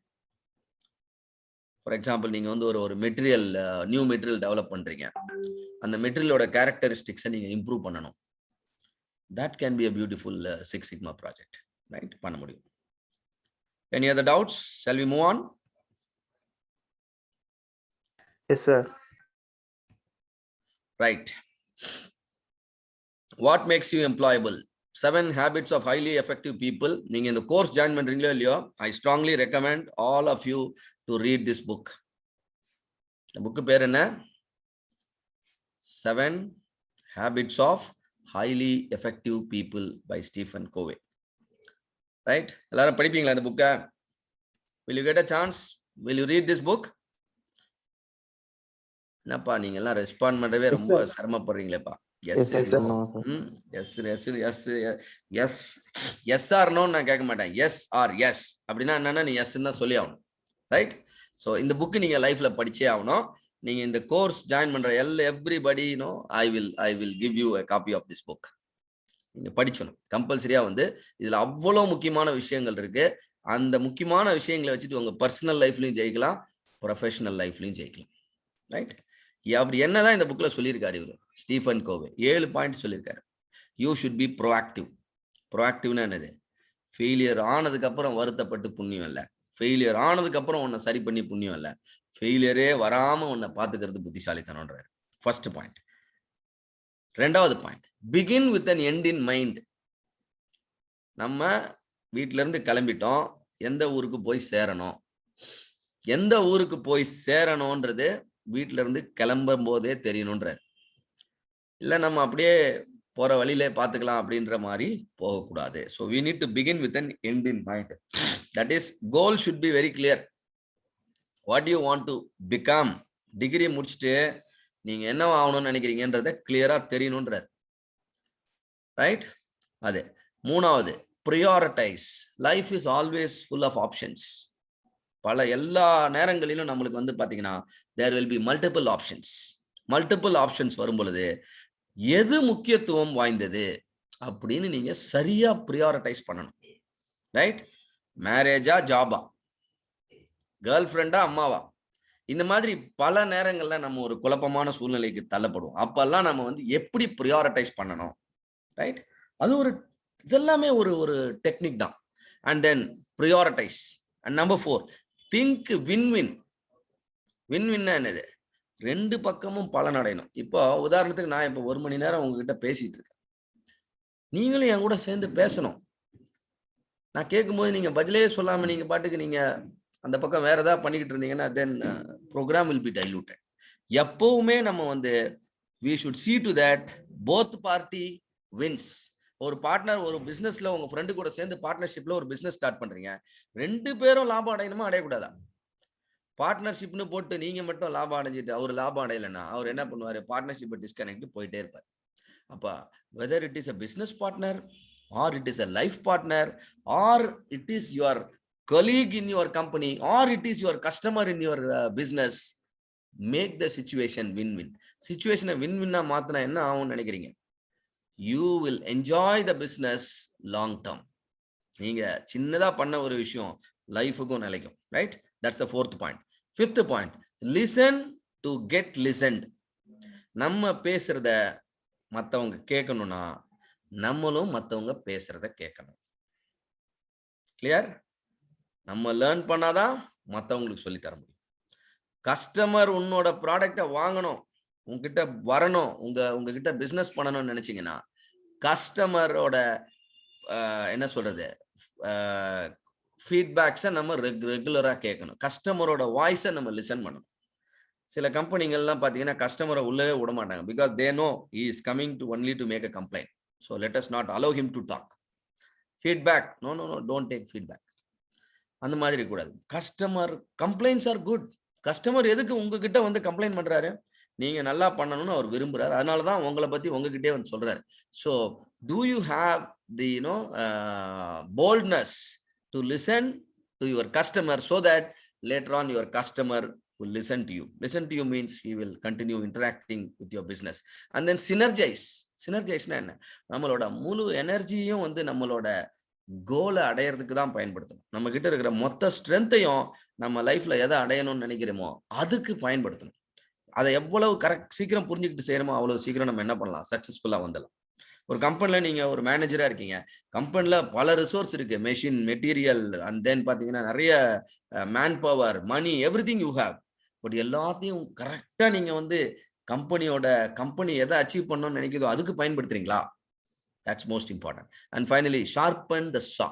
ஃபார் எக்ஸாம்பிள் நீங்க வந்து ஒரு மெட்டீரியல், நியூ மெட்டீரியல் டெவலப் பண்றீங்க, அந்த மெட்டீரியலோட கேரக்டரிஸ்டிக்ஸை நீங்க இம்ப்ரூவ் பண்ணணும். That can be a beautiful six sigma project, right? பண்ண முடியும். Any other doubts? Shall we move on? Yes sir. Right. What makes you employable? 7 habits of highly effective people. நீங்க இந்த கோர்ஸ் ஜாயின் பண்றீங்களோ இல்லையோ, I strongly recommend all of you to read this book. இந்த புக் பேர் என்ன? 7 habits of highly effective people by Stephen Covey. Right? எல்லாரும் படிப்பீங்களா இந்த புக்கை? Will you get a chance? Will you read this book? என்னப்பா நீங்க எல்லாம் ரெஸ்பாண்ட் பண்றவே ரொம்ப சிரமப்படுறீங்களேப்பா. எஸ் ஆர் நோ நான் கேட்க மாட்டேன். எஸ் ஆர் எஸ் அப்படின்னா என்னன்னா நீ எஸ் தான் சொல்லி ஆகணும், ரைட்? ஸோ இந்த புக்கு நீங்க லைஃப்ல படிச்சே ஆகணும். நீங்க இந்த கோர்ஸ் ஜாயின் பண்ற everybody I will give you a copy of this book. நீங்க படிச்சணும் கம்பல்சரியா. வந்து இதுல அவ்வளவு முக்கியமான விஷயங்கள் இருக்கு. அந்த முக்கியமான விஷயங்களை வச்சுட்டு உங்க பர்சனல் லைஃப்லயும் ஜெயிக்கலாம், ப்ரொஃபஷனல் லைஃப்லயும் ஜெயிக்கலாம், ரைட்? அப்படி என்னதான் இந்த புக்ல சொல்லியிருக்காரு இவரு ஸ்டீஃபன் கோவே? 7 பாயிண்ட் சொல்லியிருக்காரு. You should be proactive. ப்ரோஆக்டிவ்னா என்னது? ஃபெயிலியர் ஆனதுக்கு அப்புறம் வருத்தப்பட்டு புண்ணியம் இல்லை, ஃபெயிலியர் ஆனதுக்கு அப்புறம் உன்னை சரி பண்ணி புண்ணியம் இல்லை, ஃபெயிலியரே வராம உன்னை பார்த்துக்கிறது புத்திசாலித்தனம்ன்றாரு. First point. ரெண்டாவது point, begin with an end in mind. நம்ம வீட்டுல இருந்து கிளம்பிட்டோம், எந்த ஊருக்கு போய் சேரணும், எந்த ஊருக்கு போய் சேரணும்ன்றது வீட்டுல இருந்து கிளம்பும் போதே தெரியணும்ன்றார். இல்ல நம்ம அப்படியே போற வழியில பாத்துக்கலாம் அப்படின்ற மாதிரி போகக்கூடாது. So we need to begin with an end in mind. That is, goal should be very clear. What do you want to become? Degree முடிச்சுட்டு நீங்க என்ன ஆகணும்னு நினைக்கிறீங்கன்றத கிளியரா தெரியணும்ன்றார், ரைட்? அது மூணாவது, prioritize. Life is always full of options. பல எல்லா நேரங்களிலும் நம்மளுக்கு வந்து பாத்தீங்கன்னா there will be multiple options வரும் பொழுது எது முக்கியத்துவம் வாய்ந்தது அப்படின்னு நீங்க சரியா prioritize பண்ணணும், ரைட்? மேரேஜா, ஜாபா, கேர்ள் ஃப்ரெண்டா, அம்மாவா, இந்த மாதிரி பல நேரங்கள்ல நம்ம ஒரு குழப்பமான சூழ்நிலைக்கு தள்ளப்படுவோம். அப்பெல்லாம் நம்ம வந்து எப்படி prioritize பண்ணணும், ரைட்? அது இதெல்லாமே ஒரு டெக்னிக் தான். And then prioritize. And number 4, think win-win. வின்-வின்னா என்னது? 2 பக்கமும் பலன் அடையணும். இப்போ உதாரணத்துக்கு நான் இப்போ 1 மணி நேரம் உங்ககிட்ட பேசிட்டு இருக்கேன், நீங்களும் என் கூட சேர்ந்து பேசணும். நான் கேட்கும்போது நீங்க பதிலே சொல்லாம நீங்க பாட்டுக்கு நீங்க அந்த பக்கம் வேற ஏதாவது பண்ணிக்கிட்டு இருந்தீங்கன்னா தென் ப்ரோக்ராம் வில் பி டைலூட்டட். எப்பவுமே நம்ம வந்து we should see to that both party wins. ஒரு பார்ட்னர், ஒரு பிசினஸ்ல உங்க ஃப்ரெண்டு கூட சேர்ந்து பார்ட்னர்ஷிப்ல ஒரு பிசினஸ் ஸ்டார்ட் பண்றீங்க, 2 பேரும் லாபம் அடையணுமா அடையக்கூடாதா? பார்ட்னர்ஷிப்னு போட்டு நீங்க மட்டும் லாபம் அடைஞ்சிட்டு அவர் லாபம் அடையலைன்னா அவர் என்ன பண்ணுவாரு? பார்ட்னர்ஷிப்பை டிஸ்கனெக்ட் போயிட்டே இருப்பார். அப்ப whether it is a business partner or it is a life partner or it is your colleague in your company or it is your customer in your business, make the situation win-win. Situation win-winனா மாத்தினா என்ன ஆகும்னு நினைக்கிறீங்க? You will enjoy the business long term. நீங்க சின்னதா பண்ண ஒரு விஷயம் லைஃபுக்கும் நிலைக்கும், right? That's the fourth point. Fifth point, listen to get listened. நம்ம பேசுறத மத்தவங்க கேட்கணும்னா நம்மளும் மத்தவங்க பேசுறத கேட்கணும். கிளியர்? நம்ம லேர்ன் பண்ணாதான் மத்தவங்களுக்கு சொல்லி தர முடியும். கஸ்டமர் உன்னோட ப்ராடக்டை வாங்கணும், உங்ககிட்ட வரணும், உங்ககிட்ட பிசினஸ் பண்ணணும்னு நினைச்சீங்கன்னா கஸ்டமரோட என்ன சொல்றது ஃபீட்பேக்ஸை நம்ம ரெகுலரா கேட்கணும். கஸ்டமரோட வாய்ஸை நம்ம லிசன் பண்ணணும். சில கம்பெனிகள்லாம் பார்த்தீங்கன்னா கஸ்டமரை உள்ளவே விட மாட்டாங்க. Because they know he is coming to only to make a complaint. So let us not allow him to talk. Feedback no no no don't take feedback. அந்த மாதிரி கூடாது. Customer complaints are good. Customer எதுக்கு உங்ககிட்ட வந்து கம்ப்ளைண்ட் பண்றாரு? நீங்க நல்லா பண்ணணும்னு அவர் விரும்புறாரு. அதனால தான் உங்களை பத்தி உங்ககிட்டே வந்து சொல்றாரு. So do you have the boldness to listen to your customer so that later on your customer will listen to you. Listen to you means he will continue interacting with your business. And then synergize. Synergize na enna? நம்மளோட முழு எனர்ஜியும் வந்து நம்மளோட கோலை அடையிறதுக்கு தான் பயன்படுத்தணும். நம்ம கிட்ட இருக்கிற மொத்த ஸ்ட்ரென்த்தையும் நம்ம லைஃப்ல எதை அடையணும்னு நினைக்கிறோமோ அதுக்கு பயன்படுத்தணும். அதை எவ்வளவு சீக்கிரம் புரிஞ்சுக்கிட்டு செய்யணுமோ அவ்வளவு சீக்கிரம் நம்ம என்ன பண்ணலாம், சக்சஸ்ஃபுல்லா வந்துடலாம். ஒரு கம்பெனில நீங்க ஒரு மேனேஜரா இருக்கீங்க. கம்பெனில பல ரிசோர்ஸ் இருக்கு, மெஷின், மெட்டீரியல், அண்ட் தென் பாத்தீங்கன்னா நிறைய man power, money, everything you have. But எல்லாத்தையும் கரெக்டா நீங்க வந்து கம்பெனி எதை அச்சீவ் பண்ணணும்னு நினைக்கிறதோ அதுக்கு பயன்படுத்துறீங்களா? That's most important. And finally sharpen the saw.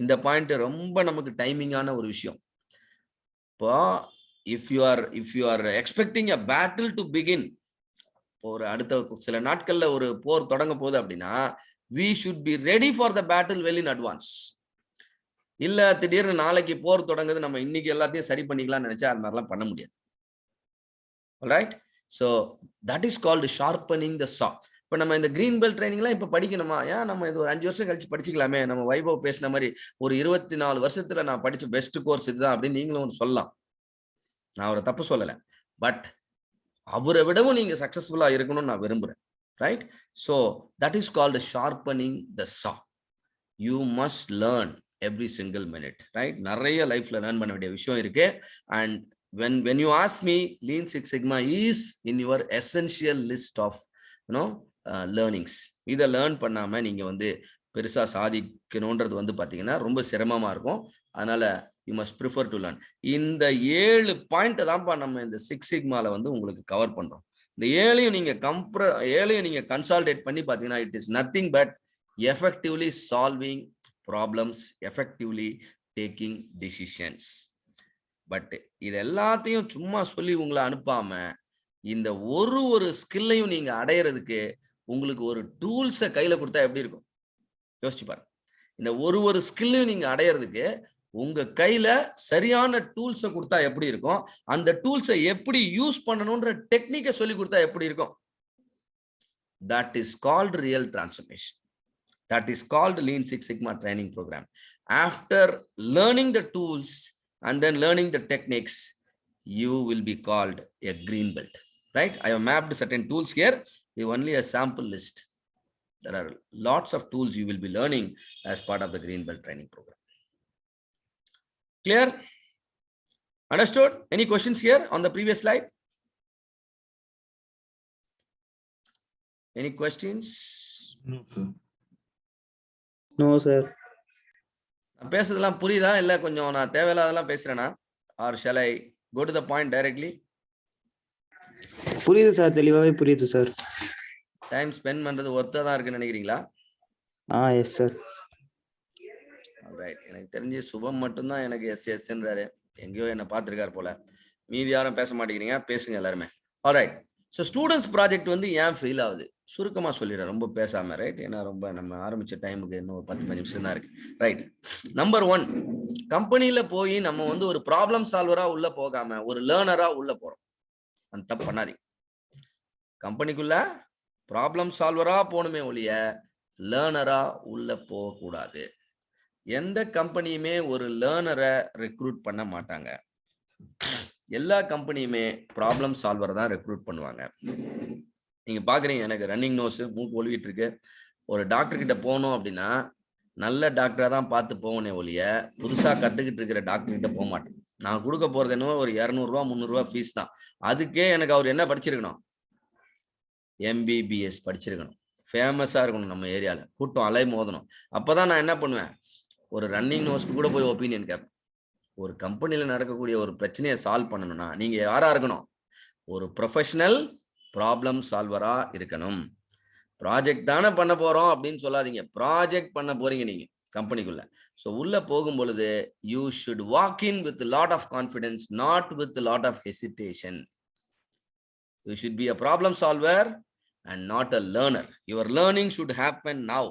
இந்த பாயிண்ட் ரொம்ப நமக்கு டைமிங்கான ஒரு விஷயம். இப்போ if you are expecting a battle to begin, ஒரு அடுத்த சில நாட்கள்ல ஒரு போர் தொடங்க போகுது அப்படின்னா we should be ready for the battle well in advance. இல்ல திடீர்னு நாளைக்கு போர் தொடங்குது, நம்ம இன்னைக்கு எல்லாத்தையும் சரி பண்ணிக்கலாம்னு நினைச்சா அது மாதிரிலாம் பண்ண முடியாது. alright, so that is called sharpening the saw. இப்ப நம்ம இந்த கிரீன் பெல்ட் ட்ரைனிங்லாம் இப்ப படிக்கணுமா? ஏன் நம்ம இது ஒரு 5 வருஷம் கழிச்சு படிச்சுக்கலாமே. நம்ம வைபவ் பேசின மாதிரி ஒரு 24 வருஷத்துல நான் படிச்ச பெஸ்ட் கோர்ஸ் இதுதான் அப்படின்னு நீங்களும் சொல்லலாம். நான் ஒரு தப்பு சொல்லல. பட் அவரை விடவும் நீங்க சக்சஸ்ஃபுல்லா இருக்கணும்னு நான் விரும்புறேன். Right? So that is called sharpening the saw. You must learn every single minute. Right? நிறைய லைஃப்ல லேர்ன் பண்ண வேண்டிய விஷயம் இருக்கு. And when you ask me, Lean Six Sigma is in your essential list of learnings. இதை லேர்ன் பண்ணாம நீங்க வந்து பெருசா சாதிக்கணும்ன்றது வந்து பாத்தீங்கன்னா ரொம்ப சிரமமா இருக்கும். அதனால you must prefer to learn. இந்த 7 பாயிண்ட் தான்ப்பா நம்ம இந்த 6 சிக்மால வந்து உங்களுக்கு கவர் பண்றோம். இந்த 7 நீங்க கன்சால்டேட் பண்ணி பாத்தீங்கன்னா it is nothing but effectively solving problems, effectively taking decisions. But இது எல்லாத்தையும் சும்மா சொல்லி உங்களை அனுப்பாம இந்த ஒரு ஸ்கில்லையும் நீங்க அடையிறதுக்கு உங்களுக்கு ஒரு டூல்ஸை கையில கொடுத்தா எப்படி இருக்கும் யோசிச்சு பாருங்க. இந்த ஒரு ஸ்கில்லையும் நீங்க அடையிறதுக்கு உங்க கையில சரியான டூல்ஸை கொடுத்தா எப்படி இருக்கும், அந்த டூல்ஸை எப்படி யூஸ் பண்ணணும்ன்ற டெக்னிக்கை சொல்லி கொடுத்தா எப்படி இருக்கும். That is called real transformation. That is called Lean Six Sigma training program. After learning the tools and then learning the techniques, you will be called a green belt. Right? I have mapped certain tools here. We only a sample list. There are lots of tools you will be learning as part of the green belt training program. Clear? Understood? Any questions here on the previous slide? Any questions? No, sir. No, sir. நான் பேசுறதெல்லாம் புரியுதா இல்ல கொஞ்சம் நான் தேவையில்லாதெல்லாம் பேசுறேனா? Or shall I go to the point directly? புரியுது சார், தெளிவாவே புரியுது சார். டைம் ஸ்பெண்ட் பண்றது ஒர்த்தா தான் இருக்குன்னு நினைக்கிறீங்களா? Yes sir. ரைட். எனக்கு தெரிஞ்சு சுபம் மட்டும்தான் எனக்கு எஸ்ன்றாரு. எங்கேயோ என்ன பார்த்துருக்காரு போல. மீதி யாரும் பேச மாட்டேங்கிறீங்க, பேசுங்க எல்லாருமே. ஆல்ரைட். ஸோ ஸ்டூடெண்ட்ஸ் ப்ராஜெக்ட் வந்து ஏன் ஃபெயில் ஆகுது சுருக்கமா சொல்லிடுறேன், ரொம்ப பேசாம. ரைட்? ஏன்னா ரொம்ப நம்ம ஆரம்பிச்ச டைமுக்கு இன்னும் ஒரு 10-15 நிமிஷம் தான் இருக்கு. ரைட். நம்பர் 1, கம்பெனில போய் நம்ம வந்து ஒரு ப்ராப்ளம் சால்வரா உள்ள போகாம ஒரு லேர்னரா உள்ள போறோம். அந்த தப்பு பண்ணாதீங்க. கம்பெனிக்குள்ள ப்ராப்ளம் சால்வரா போகணுமே ஒழிய லேர்னரா உள்ள போகக்கூடாது. எந்த கம்பெனியுமே ஒரு லேர்னரை ரெக்ரூட் பண்ண மாட்டாங்க. எல்லா கம்பெனியுமே ப்ராப்ளம் சால்வரை தான் ரெக்ரூட் பண்ணுவாங்க. நீங்க பாக்குறீங்க, எனக்கு ரன்னிங் நோஸ், மூக்கு ஒழுகிட்டு இருக்கு. ஒரு டாக்டர் கிட்ட போகணும் அப்படின்னா நல்ல டாக்டரா தான் பார்த்து போகணே ஒழிய புதுசா கத்துக்கிட்டு இருக்கிற டாக்டர் கிட்ட போக மாட்டேன். நான் கொடுக்க போறது என்னவோ ஒரு 200 ரூபா 300 ரூபா ஃபீஸ் தான். அதுக்கே எனக்கு அவர் என்ன படிச்சிருக்கணும்? MBBS படிச்சிருக்கணும். ஃபேமஸா இருக்கணும் நம்ம ஏரியால. கூட்டம் அலை மோதணும். அப்பதான் நான் என்ன பண்ணுவேன்? ஒரு ரன்னிங் நோஸ்க்கு கூட போய் ஒப்பீனியன் கேட்பேன். ஒரு கம்பெனில நடக்கக்கூடிய ஒரு பிரச்சனையை சால்வ் பண்ணணும்னா நீங்க யாரா இருக்கணும்? ஒரு ப்ரொஃபஷனல் ப்ராப்ளம் சால்வரா இருக்கணும். ப்ராஜெக்ட் தானே பண்ண போறோம் அப்படின்னு சொல்லாதீங்க. ப்ராஜெக்ட் பண்ண போறீங்க நீங்க கம்பெனிக்குள்ள. ஸோ உள்ள போகும் பொழுது you should walk in with lot of confidence, not with lot of hesitation. You should be a problem solver and not a learner. Your learning should happen now.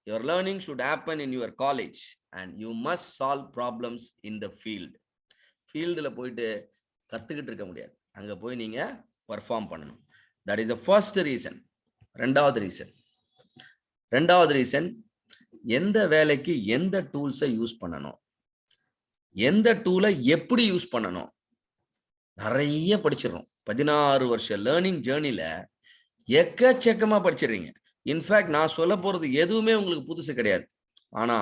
Your learning should happen in your college and you must solve problems in the field. Fieldல போயிட்டு கத்துக்கிட்டு இருக்க முடியாது. அங்க போய் நீங்க பெர்ஃபார்ம் பண்ணணும். That is the first reason. ரெண்டாவது ரீசன் எந்த வேலைக்கு எந்த டூல்ஸை யூஸ் பண்ணணும், எந்த டூலை எப்படி யூஸ் பண்ணணும். நிறைய படிச்சிடறோம். 16 வருஷ லேர்னிங் ஜேர்னில எக்கச்சக்கமா படிச்சிடுறீங்க. இன்ஃபேக்ட் நான் சொல்ல போறது எதுவுமே உங்களுக்கு புதுசு கிடையாது. ஆனா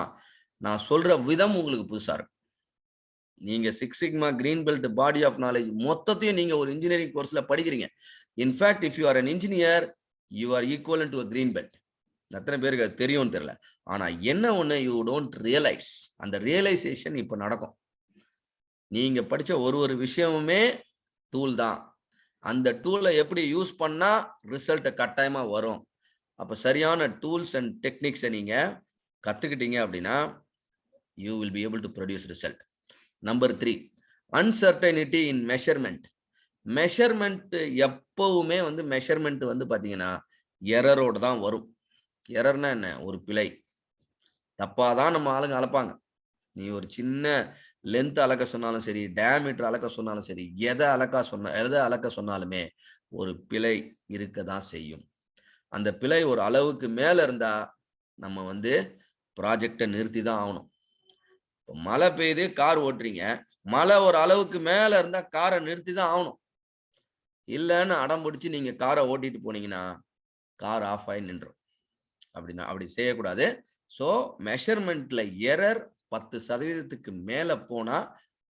நான் சொல்ற விதம் உங்களுக்கு புதுசா இருக்கும். நீங்க 6 sigma green belt body of knowledge மொத்தத்தையும் நீங்க ஒரு இன்ஜினியரிங் கோர்ஸ்ல படிக்கிறீங்க. In fact if you are an engineer you are equivalent to a green belt. எத்தனை பேருக்கு அது தெரியும்னு தெரியல. ஆனா என்ன ஒண்ணு, யூ டோன்ட் ரியலைஸ். அந்த ரியலைசேஷன் இப்ப நடக்கும். நீங்க படிச்ச ஒரு விஷயமுமே டூல் தான். அந்த டூலை எப்படி யூஸ் பண்ணா ரிசல்ட் கட்டாயமா வரும். அப்ப சரியான டூல்ஸ் அண்ட் டெக்னிக்ஸை நீங்க கத்துக்கிட்டீங்க அப்படின்னா you will be able to produce result. Number 3, uncertainty in measurement. Measurement எப்பவுமே மெஷர்மெண்ட் பாத்தீங்கன்னா எரரோட தான் வரும். எரர்னா என்ன? ஒரு பிழை. தப்பாதான் நம்ம ஆளுங்க அளப்பாங்க. நீ ஒரு சின்ன லென்த் அளக்க சொன்னாலும் சரி, டயாமீட்டர் அளக்க சொன்னாலும் சரி, எதை அளக்க சொன்னாலுமே ஒரு பிழை இருக்க தான் செய்யும். அந்த பிழை ஒரு அளவுக்கு மேல இருந்தா நம்ம ப்ராஜெக்டை நிறுத்தி தான் ஆகணும். மழை பெய்யுது, கார் ஓட்டுறீங்க, மழை ஒரு அளவுக்கு மேல இருந்தா காரை நிறுத்தி தான் ஆகணும். இல்லைன்னு அடம் பிடிச்சி நீங்க காரை ஓட்டிட்டு போனீங்கன்னா கார் ஆஃப் ஆகி நின்றும். அப்படின்னா அப்படி செய்யக்கூடாது. ஸோ மெஷர்மெண்ட்ல எரர் 10% மேல போனா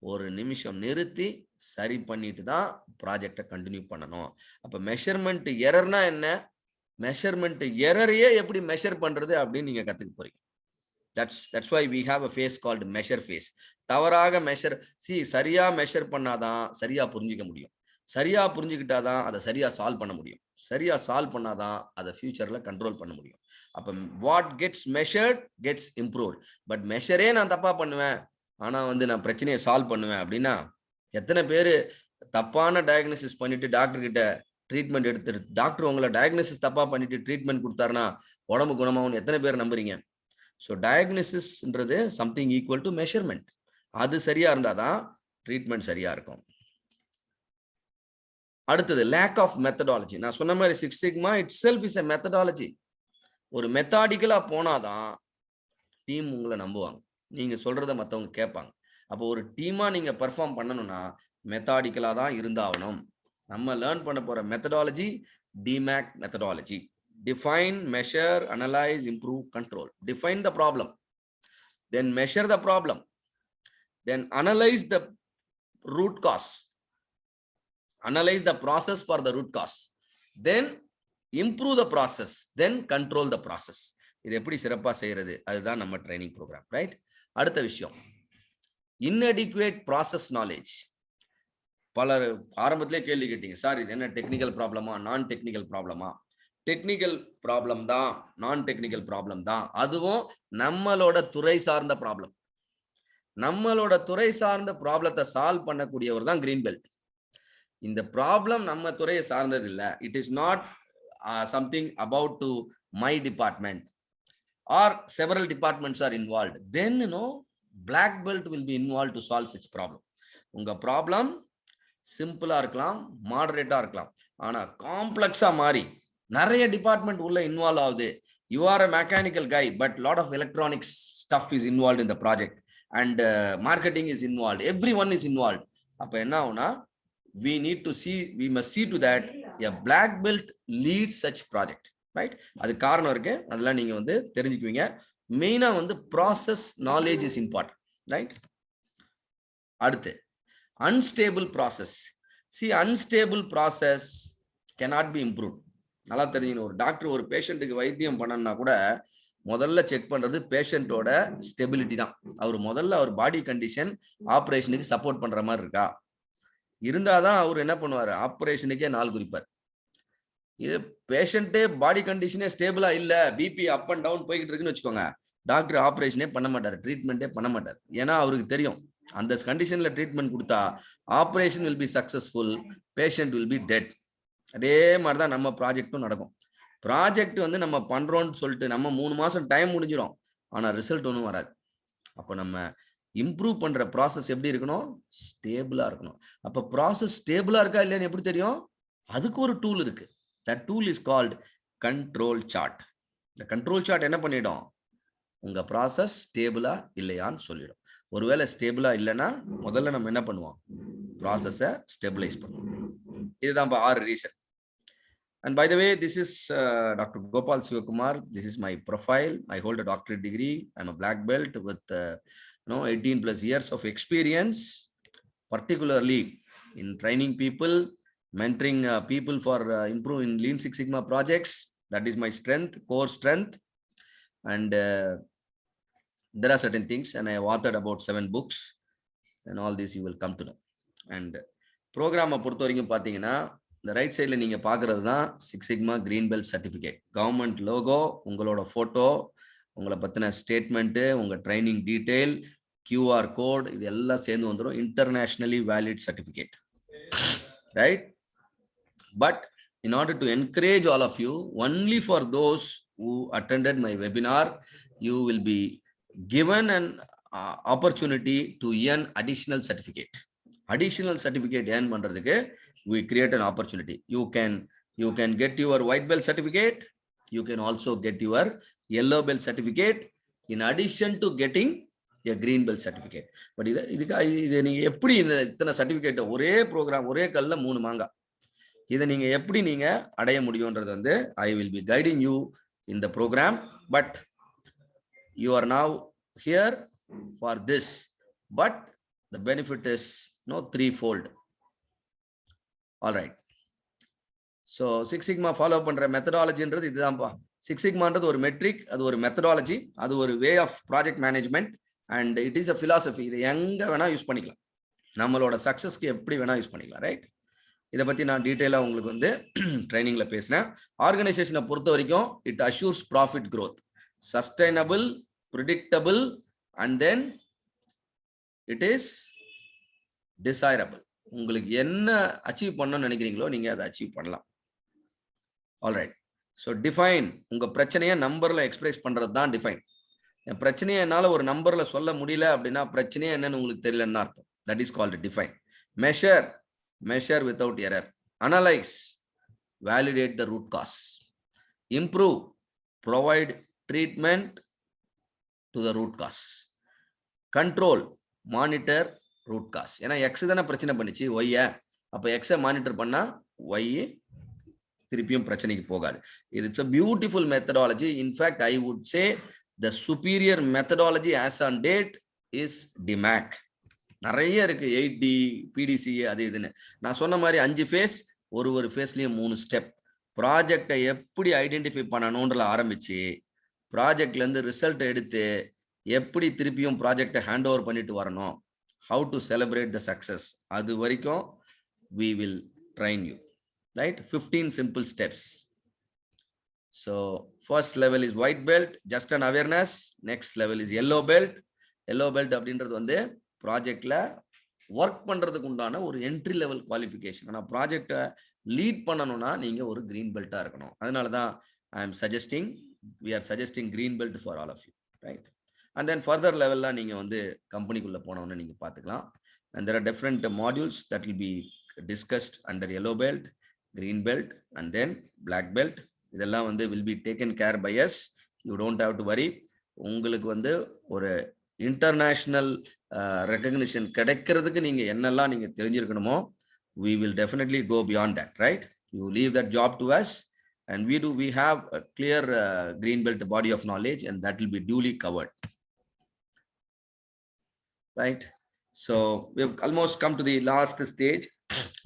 ஒரு நிமிஷம் நிறுத்தி சரி பண்ணிட்டு தான் ப்ராஜெக்டை கண்டினியூ பண்ணணும். அப்ப மெஷர்மெண்ட் எரர்னா என்ன? மெஷர்மெண்ட் எரரையே எப்படி மெஷர் பண்றது அப்படின்னு நீங்க கத்துக்க போறீங்க. That's why we have a phase called measure phase. தவறாக மெஷர் சரியா மெஷர் பண்ணாதான் சரியா புரிஞ்சிக்க முடியும். சரியா புரிஞ்சுக்கிட்டாதான் அதை சரியா சால்வ் பண்ண முடியும். சரியா சால்வ் பண்ணாதான் அதை ஃபியூச்சர்ல கண்ட்ரோல் பண்ண முடியும். அப்ப what gets measured gets improved. But மெஷரே நான் தப்பா பண்ணுவேன், ஆனா நான் பிரச்சனையை சால்வ் பண்ணுவேன் அப்படின்னா எத்தனை பேர் தப்பான டயக்னோசிஸ் பண்ணிட்டு டாக்டர் கிட்ட ட்ரீட்மெண்ட் எடுத்துட்டு டாக்டர் உங்களை டயக்னோசிஸ் தப்பா பண்ணிட்டு ட்ரீட்மெண்ட் கொடுத்தாருன்னா உடம்பு குணமாகும் எத்தனை பேர் நம்புறீங்க? ஸோ டயக்னோசிஸ்ன்றது சம்திங் ஈக்குவல் டு மெஷர்மெண்ட். அது சரியா இருந்தாதான் ட்ரீட்மெண்ட் சரியா இருக்கும். அடுத்தது லேக் ஆஃப் மெத்தடாலஜி. நான் சொன்ன மாதிரி 6 sigma it self is a methodology. ஒரு மெத்தாடிக்கலா போனாதான் டீம் உங்களை நம்புவாங்க, நீங்க சொல்றத மற்றவங்க கேட்பாங்க. அப்போ ஒரு டீமா நீங்க பெர்ஃபார்ம் பண்ணணும்னா மெத்தாடிக்கலா தான் இருந்தாகணும். நம்ம லேர்ன் பண்ண போற methodology DMAIC methodology. Define, measure, analyze, improve, control. Define the problem, then measure the problem, then analyze the root cause, analyze the process for the root cause, then improve the process, then control the process. இது எப்படி சிறப்பா செய்யறது, அதுதான் நம்ம ட்ரைனிங் ப்ரோக்ராம், ரைட்? அடுத்த விஷயம், inadequate process knowledge. பலர் ஆரம்பத்திலே கேள்வி கேட்டீங்க, சார் இது என்ன டெக்னிக்கல் ப்ராப்ளமா நான் டெக்னிக்கல் ப்ராப்ளமா? டெக்னிக்கல் ப்ராப்ளம் தான், நான் டெக்னிக்கல் ப்ராப்ளம் தான். அதுவும் நம்மளோட துறை சார்ந்த ப்ராப்ளம். நம்மளோட துறை சார்ந்த ப்ராப்ளத்தை சால்வ் பண்ணக்கூடியவர் தான் கிரீன் பெல்ட். இந்த ப்ராப்ளம் நம்ம துறையை சார்ந்தது இல்லை. It is not something about to my department are several departments are involved. Then black belt will be involve to solve such problem. உங்க ப்ராப்ளம் சிம்பிளா இருக்கலாம், மாடரேட்டா இருக்கலாம், ஆனா காம்ப்ளெக்ஸா மாறி நிறைய டிபார்ட்மெண்ட் உள்ள இன்வால்வ் ஆகுது. You are a mechanical guy, but lot of electronics stuff is involve in the project and marketing is involve, every one is involve. அப்ப என்ன ஆகும்னா we must see to that a black belt leads such project, right? அது காரணம் இருக்கு, அதெல்லாம் நீங்க தெரிஞ்சுக்குவீங்க. மெயினா process knowledge is important, right? அடுத்து unstable process. See, unstable process cannot be improved. நல்லா தெரிஞ்சுக்கணும், ஒரு டாக்டர் ஒரு பேஷண்ட்டுக்கு வைத்தியம் பண்ணணும்னா கூட முதல்ல செக் பண்றது பேஷண்டோட ஸ்டெபிலிட்டி தான். முதல்ல அவர் பாடி கண்டிஷன் ஆபரேஷனுக்கு சப்போர்ட் பண்ற மாதிரி இருக்கா, இருந்தாதான் அவர் என்ன பண்ணுவாரு, ஆபரேஷனுக்கே நாள் குறிப்பார். இது பேஷண்ட்டே பாடி கண்டிஷனே ஸ்டேபிளா இல்ல, பிபி அப் அண்ட் டவுன் போய்கிட்டு இருக்குன்னு வச்சுக்கோங்க, டாக்டர் ஆபரேஷனே பண்ண மாட்டார், ட்ரீட்மெண்ட்டே பண்ண மாட்டார். ஏன்னா அவருக்கு தெரியும் அந்த கண்டிஷன்ல ட்ரீட்மெண்ட் கொடுத்தா operation will be successful, patient will be dead. அதே மாதிரிதான் நம்ம ப்ராஜெக்டும் நடக்கும். ப்ராஜெக்ட் வந்து நம்ம பண்றோம்னு சொல்லிட்டு நம்ம 3 மாசம் டைம் முடிஞ்சிடும், ஆனா ரிசல்ட் ஒன்றும் வராது. அப்போ நம்ம இம்ப்ரூவ் பண்ற ப்ராசஸ் எப்படி இருக்கணும், ஸ்டேபிளா இருக்கணும். அப்ப ப்ராசஸ் ஸ்டேபிளா இருக்கா இல்லையான்னு எப்படி தெரியும், அதுக்கு ஒரு டூல் இருக்கு. That tool is called control chart. இந்த கண்ட்ரோல் சார்ட் என்ன பண்ணிடும், உங்க ப்ராசஸ் ஸ்டேபிளா இல்லையான்னு சொல்லிடும். ஒருவேளை ஸ்டேபிளா இல்லைன்னா முதல்ல நம்ம என்ன பண்ணுவோம், ப்ராசஸை ஸ்டெபிலைஸ் பண்ணுவோம். இதுதான் 6 reason. And by the way, this is Dr. Gopal Sivakumar. This is my profile. I hold a doctorate degree. I'm a black belt with 18 plus years of experience, particularly in training people, mentoring people for improving Lean Six Sigma projects. That is my strength, core strength. And there are certain things, and I have authored about 7 books, and all this you will come to know. And program பொறுத்த வரைக்கும் பார்த்தீங்கன்னா, இந்த ரைட் சைடில் நீங்கள் பார்க்குறது தான் 6 Sigma Green Belt Certificate. Government logo, உங்களோட ஃபோட்டோ, உங்களை பற்றின ஸ்டேட்மெண்ட்டு, உங்கள் ட்ரைனிங் டீட்டெயில், QR கோட், இது எல்லாம் சேர்ந்து வந்துடும். Internationally valid certificate, right? But in order to encourage all of you, only for those who attended my webinar, you will be given an opportunity to earn additional certificate. Additional certificate earn பண்றதுக்கு we create an opportunity. You can get your white belt certificate. You can also get your yellow belt certificate in addition to getting a green belt certificate. But இது நீங்க எப்படி இந்த இத்தனை சர்டிபிகேட் ஒரே ப்ரோக்ராம், ஒரே கல்ல 3 மாங்காய், இதை நீங்க எப்படி நீங்க அடைய முடியும்ன்றது வந்து I will be guiding you in the program. But you are now here for this, but the benefit is threefold. All right. So 6 Sigma follow பண்ற மெத்தடாலஜின்றது இதுதான்ப்பா. 6 Sigmaன்றது ஒரு மெட்ரிக், அது ஒரு மெத்தடாலஜி, அது ஒரு way of project management, and it is a philosophy. இதை எங்க வேணா யூஸ் பண்ணிக்கலாம், நம்மளோட சக்சஸ்க்கு எப்படி வேணா யூஸ் பண்ணிக்கலாம், ரைட்? இதை பத்தி நான் டீட்டெயிலாக உங்களுக்கு வந்து ட்ரைனிங்ல பேசினேன். ஆர்கனைசேஷனை பொறுத்த வரைக்கும் it assures profit growth, sustainable, predictable, and then it is desirable. உங்களுக்கு என்ன அச்சீவ் பண்ணணும்னு நினைக்கிறீங்களோ நீங்க அதை அச்சீவ் பண்ணலாம். ஆல்ரைட். ஸோ டிஃபைன், உங்க பிரச்சனையை நம்பர்ல எக்ஸ்பிரஸ் பண்றது தான் டிஃபைன். என் பிரச்சனையை என்னால் ஒரு நம்பர்ல சொல்ல முடியல அப்படின்னா பிரச்சனையே என்னன்னு உங்களுக்கு தெரியலன்னு அர்த்தம். That is called define. Measure, measure without error. Analyze, validate the root cause. Improve, provide treatment to the root cause. Control, monitor root cause. ஏன்னா எக்ஸ் தானே பிரச்சனை பண்ணிச்சு, ஒய்ய, அப்ப எக்ஸை மானிட்டர் பண்ணா ஒய் திருப்பியும் பிரச்சனைக்கு போகாது. It's a beautiful methodology. In fact, I would say the superior methodology as on date is DMAC. நிறைய இருக்கு, 8D, PDC, அது இதுன்னு. நான் சொன்ன மாதிரி 5 ஃபேஸ், ஒரு ஃபேஸ்லயும் 3 ஸ்டெப். ப்ராஜெக்டை எப்படி ஐடென்டிஃபை பண்ணணும்ன்ற ஆரம்பிச்சு, ப்ராஜெக்ட்ல இருந்து ரிசல்ட் எடுத்து எப்படி திருப்பியும் ப்ராஜெக்டை ஹேண்ட் ஓவர் பண்ணிட்டு வரணும், how to celebrate the success, அது வரைக்கும் we will train you, right? 15 simple steps. So first level is white belt, just an awareness. Next level is yellow belt. Yellow belt அப்படின்றது வந்து ப்ராஜெக்ட்ல ஒர்க் பண்றதுக்கு உண்டான ஒரு என்ட்ரி லெவல் குவாலிஃபிகேஷன். ஆனால் ப்ராஜெக்டை லீட் பண்ணணும்னா நீங்க ஒரு கிரீன் பெல்ட்டா இருக்கணும். அதனாலதான் we are suggesting green belt for all of you, right? And then further level நீங்க வந்து கம்பெனிக்குள்ள போனோம்னு நீங்க பார்த்துக்கலாம். And there are different modules that will be discussed under yellow belt, green belt, and then black belt. இதெல்லாம் வந்து will be taken care by us. You don't have to worry. உங்களுக்கு வந்து ஒரு இன்டர்நேஷனல் ரெகக்னிஷன் கிடைக்கிறதுக்கு நீங்க என்னெல்லாம் நீங்க தெரிஞ்சிருக்கணுமோ, we will definitely go beyond that, right? You leave that job to us, and we have a clear green belt body of knowledge, and that will be duly covered, right? So we've almost come to the last stage,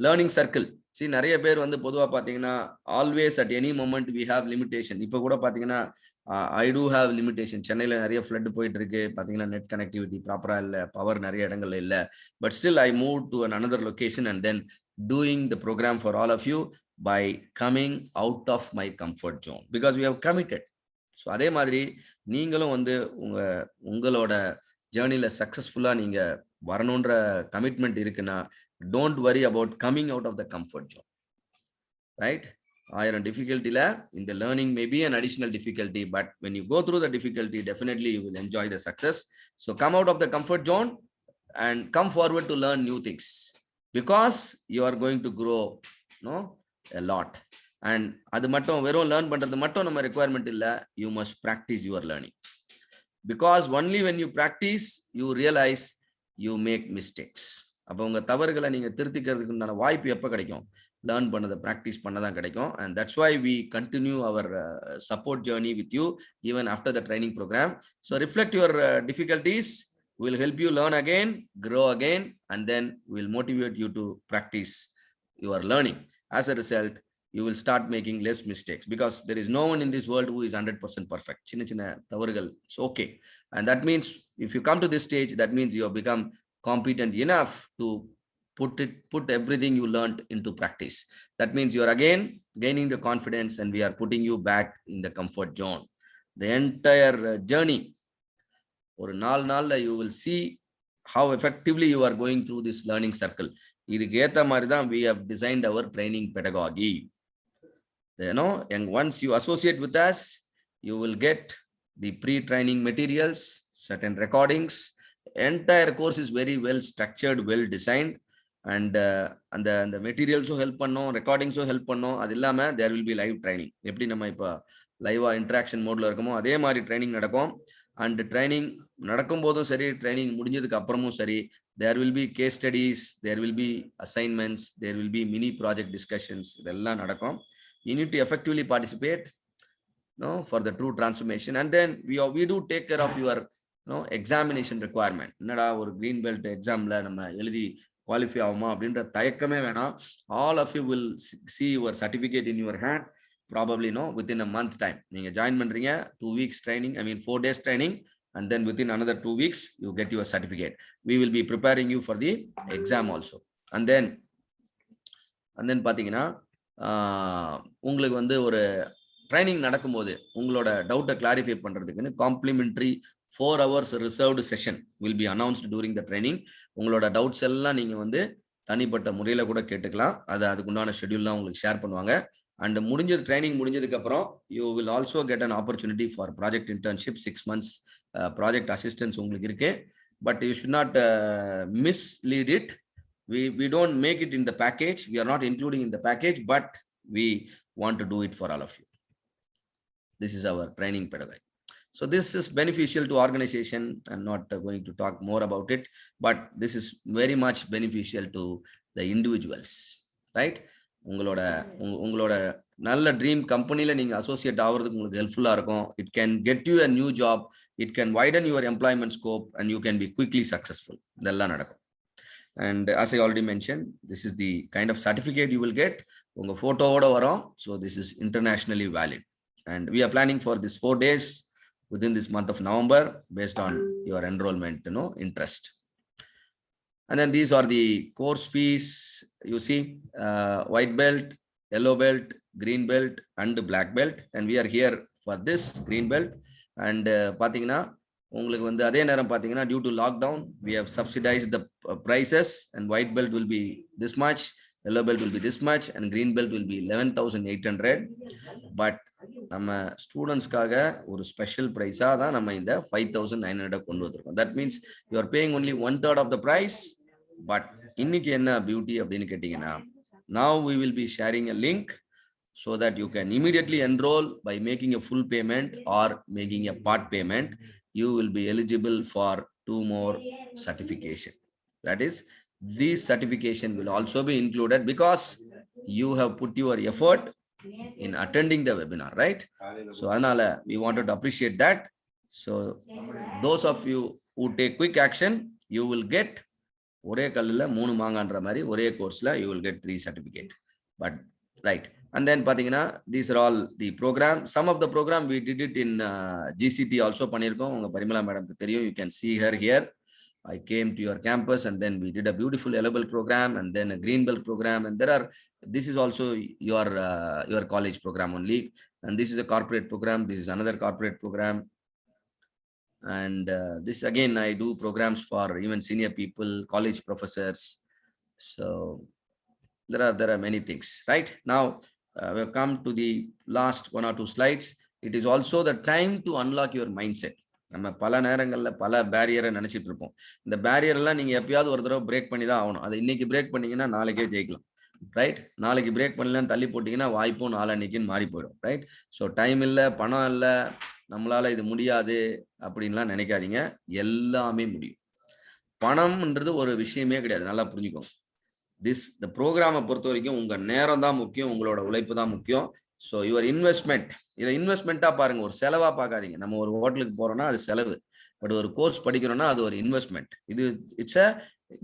learning circle. See, நிறைய பேர் வந்து பொதுவா பாத்தீங்கன்னா always at any moment we have limitation. இப்ப கூட பாத்தீங்கன்னா I do have limitation. சென்னையில நிறைய flood போயிட்டு இருக்கு, பாத்தீங்கன்னா net connectivity ப்ராப்பரா இல்ல, பவர் நிறைய இடங்கள்ல இல்ல. But still I moved to another location and then doing the program for all of you by coming out of my comfort zone because we have committed. So அதே மாதிரி நீங்களும் வந்து உங்களோட ஜேர்னில சக்சஸ்ஃபுல்லா நீங்க வரணுன்ற கமிட்மெண்ட் இருக்குன்னா don't worry about coming out of the comfort zone, right? 1000 difficulty in the learning may be an additional difficulty, but when you go through the difficulty, definitely you will enjoy the success. So come out of the comfort zone and come forward to learn new things because you are going to grow a lot. And அது மட்டும் வெறும் லேர்ன் பண்றது மட்டும் நம்ம ரெக்குவயர்மெண்ட் இல்ல, you must practice your learning because only when you practice you realize you make mistakes. அப்ப உங்க தவறுகளை நீங்க திருத்திக்கிறதுக்குண்டான வாய்ப்பு எப்ப கிடைக்கும்? லேர்ன் பண்ணதை ப்ராக்டிஸ் பண்ணதான் கிடைக்கும். And that's why we continue our support journey with you even after the training program. So reflect your difficulties, we'll help you learn again, grow again, and then we'll motivate you to practice your learning. As a result, you will start making less mistakes because there is no one in this world who is 100% perfect. சின்ன சின்ன தவறுகள், it's okay. And that means if you come to this stage, that means you have become competent enough to put everything you learned into practice. That means you are again gaining the confidence and we are putting you back in the comfort zone. The entire journey, or நாள்ல you will see how effectively you are going through this learning circle. இதுக்கு ஏத்த மாதிரி தான் we have designed our training pedagogy. And once you associate with us, you will get the pre-training materials, certain recordings. Entire course is very well structured, well designed, and the materials help பண்ணோம், recordings help பண்ணோம். அது இல்லாம there will be live training. எப்படி நம்ம இப்ப லைவா இன்டராக்ஷன் மோட்ல இருக்கோமோ அதே மாதிரி ட்ரைனிங் நடக்கும். அண்ட் ட்ரைனிங் நடக்கும் போதும் சரி, ட்ரைனிங் முடிஞ்சதுக்கு அப்புறமும் சரி, there will be case studies, there will be assignments, there will be mini project discussions. இதெல்லாம் நடக்கும். You need to effectively participate for the true transformation. And then we do take care of your examination requirement. என்னடா ஒரு green belt examல நம்ம எழுதி குவாலிஃபை ஆகுமா அப்படின்ற தயக்கமே வேணாம். All of you will see your certificate in your hand probably within a month time. நீங்க ஜாயின் பண்றீங்க, 2 weeks training, 4 days training, and then within another 2 weeks you get your certificate. We will be preparing you for the exam also. And then பாத்தீங்கன்னா உங்களுக்கு வந்து ஒரு ட்ரைனிங் நடக்கும்போது உங்களோட டவுட்டை கிளாரிஃபை பண்றதுக்குன்னு complimentary 4 hours reserved session will be announced during the training. உங்களோட டவுட்ஸ் எல்லாம் நீங்க வந்து தனிப்பட்ட முறையில கூட கேட்டுக்கலாம். அதுக்குண்டான ஷெட்யூல்லாம் உங்களுக்கு ஷேர் பண்ணுவாங்க. அண்ட் ட்ரைனிங் முடிஞ்சதுக்கு அப்புறம் you will also get an opportunity for project internship. 6 months project assistance உங்களுக்கு இருக்கு. But you should not mislead it. We don't make it in the package. We are not including in the package, but we want to do it for all of you. This is our training pedagogy. So this is beneficial to organization. I'm not going to talk more about it, but this is very much beneficial to the individuals, right? உங்களோட நல்ல ட்ரீம் கம்பெனில நீங்க அசோசியேட் ஆகிறதுக்கு உங்களுக்கு ஹெல்ப்ஃபுல்லா இருக்கும். It can get you a new job, it can widen your employment scope, and you can be quickly successful. இதெல்லாம் நடக்கும். And as I already mentioned, this is the kind of certificate you will get. உங்க போட்டோவோட வரும். So this is internationally valid, and we are planning for this 4 days within this month of November based on your enrollment interest. And then these are the course fees. You see, white belt, yellow belt, green belt, and black belt, and we are here for this green belt. And பாத்தீங்கன்னா உங்களுக்கு வந்து அதே நேரம் பாத்தீங்கன்னா due to lockdown we have subsidized the prices, and white belt will be this much, yellow belt will be this much, and green belt will be 11,800. but நம்ம ஸ்டூடெண்ட்ஸ்க்காக ஒரு ஸ்பெஷல் பிரைஸா தான் நம்ம இந்த 5,900 கொண்டு வந்திருக்கோம். That means you are paying only 1/3 of the price. But இன்னைக்கு என்ன பியூட்டி அப்படின்னு கேட்டீங்கன்னா, now we will be sharing a link so that you can immediately enroll by making a full payment or making a part payment. You will be eligible for 2 more certification. That is, this certification will also be included because you have put your effort in attending the webinar, right? So anala, we wanted to appreciate that. So those of you who take quick action, you will get ஒரே கல்லுல 3 மாங்கான்ற மாதிரி ஒரே கோர்ஸ்ல you will get 3 certificate. But right. And then பாத்தீங்கன்னா these are all the program. Some of the program we did it in GCT also பண்ணியிருக்கோம். உங்க பரிமளா மேடம்க்கு தெரியும். You can see her here. I came to your campus and then we did a beautiful yellow belt program and then a green belt program, and this is also your college program only, and this is a corporate program, this is another corporate program, and this again I do programs for even senior people, college professors. So there are many things. Right now we've come to the last 1 or 2 slides. It is also the time to unlock your mindset. நம்ம பல நேரங்கள்ல பல பேரியரை நினைச்சிட்டு இருப்போம். இந்த பேரியர் எல்லாம் நீங்க எப்பயாவது ஒரு தடவை பிரேக் பண்ணி தான் ஆகணும். அதை இன்னைக்கு பிரேக் பண்ணீங்கன்னா நாளைக்கே ஜெயிக்கலாம். ரைட்? நாளைக்கு பிரேக் பண்ணலாம் தள்ளி போட்டீங்கன்னா வாய்ப்பும் நாளன்னைக்குன்னு மாறி போயிடும். ரைட்? ஸோ டைம் இல்லை, பணம் இல்லை, நம்மளால இது முடியாது அப்படின்லாம் நினைக்காதீங்க. எல்லாமே முடியும். பணம்ன்றது ஒரு விஷயமே கிடையாது. நல்லா புரிஞ்சுக்கோங்க. இந்த ப்ரோக்ராமை பொறுத்த வரைக்கும் உங்க நேரம் தான் முக்கியம், உங்களோட உழைப்பு தான் முக்கியம். ஸோ யுவர் இன்வெஸ்ட்மெண்ட், இதை இன்வெஸ்ட்மெண்ட்டா பாருங்க, ஒரு செலவா பார்க்காதீங்க. நம்ம ஒரு ஹோட்டலுக்கு போறோம்னா அது செலவு, பட் ஒரு கோர்ஸ் படிக்கிறோம்னா அது ஒரு இன்வெஸ்ட்மெண்ட். இது it's a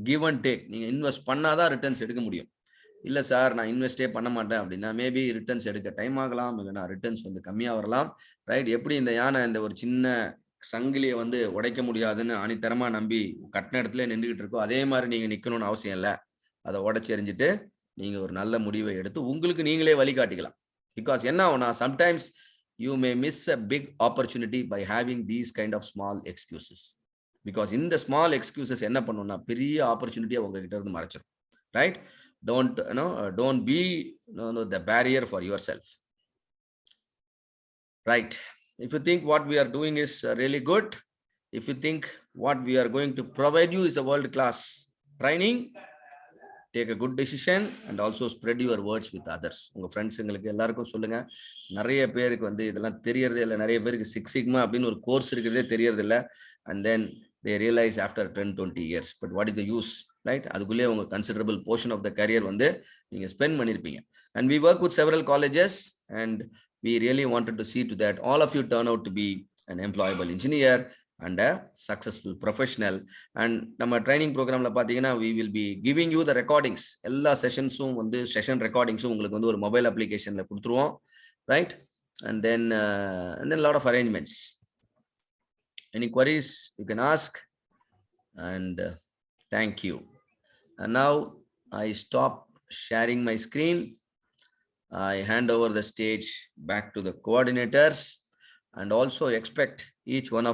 give and take. நீங்க இன்வெஸ்ட் பண்ணாதான் ரிட்டர்ன்ஸ் எடுக்க முடியும். இல்லை சார் நான் இன்வெஸ்டே பண்ண மாட்டேன் அப்படின்னா மேபி ரிட்டர்ன்ஸ் எடுக்க டைம் ஆகலாம், இல்லைன்னா ரிட்டர்ன்ஸ் வந்து கம்மியாக வரலாம். ரைட்? எப்படி இந்த யானை இந்த ஒரு சின்ன சங்கிலியை வந்து உடைக்க முடியாதுன்னு அணித்தரமா நம்பி கட்டின இடத்துல நின்றுகிட்டு இருக்கோ, அதே மாதிரி நீங்க நிக்கணும்னு அவசியம் இல்லை. அதை உடைச்சு எறிஞ்சிட்டு நீங்க ஒரு நல்ல முடிவை எடுத்து உங்களுக்கு நீங்களே வழிகாட்டிக்கலாம். பிகாஸ் என்ன ஆகும்னா sometimes you may miss a big opportunity by having these kind of small excuses. Because இந்த ஸ்மால் எக்ஸ்கியூசஸ் என்ன பண்ணும்னா பெரிய ஆப்பர்ச்சுனிட்டியை உங்ககிட்ட இருந்து மறைச்சிடும். Right? Don't be the barrier for yourself. Right? If you think what we are doing is really good, if you think what we are going to provide you is a world-class training, take a good decision and also spread your words with others. உங்க ஃப்ரெண்ட்ஸுங்களுக்கு எல்லாருக்கும் சொல்லுங்க. நிறைய பேருக்கு வந்து இதெல்லாம் தெரியறதே இல்லை. நிறைய பேருக்கு 6 Sigma அப்படின்னு ஒரு கோர்ஸ் இருக்கிறதே தெரியறது இல்லை. And then they realize after 10-20 years, but what is the use? Right? அதுக்குள்ளே உங்க considerable portion of the career வந்து நீங்க ஸ்பெண்ட் பண்ணிருப்பீங்க. And we work with several colleges and we really wanted to see to that all of you turn out to be an employable engineer and a successful professional. And நம்ம ட்ரைனிங் ப்ரோக்ராம்ல பாத்தீங்கன்னா we will be giving you the recordings. எல்லா செஷன்ஸும் வந்து செஷன் ரெக்கார்டிங்ஸும் உங்களுக்கு வந்து ஒரு மொபைல் அப்ளிகேஷன்ல கொடுத்துருவோம். Right? And then a lot of arrangements. Any queries you can ask, and thank you. And now I stop sharing my screen. I hand over the stage back to the coordinators and also expect each one of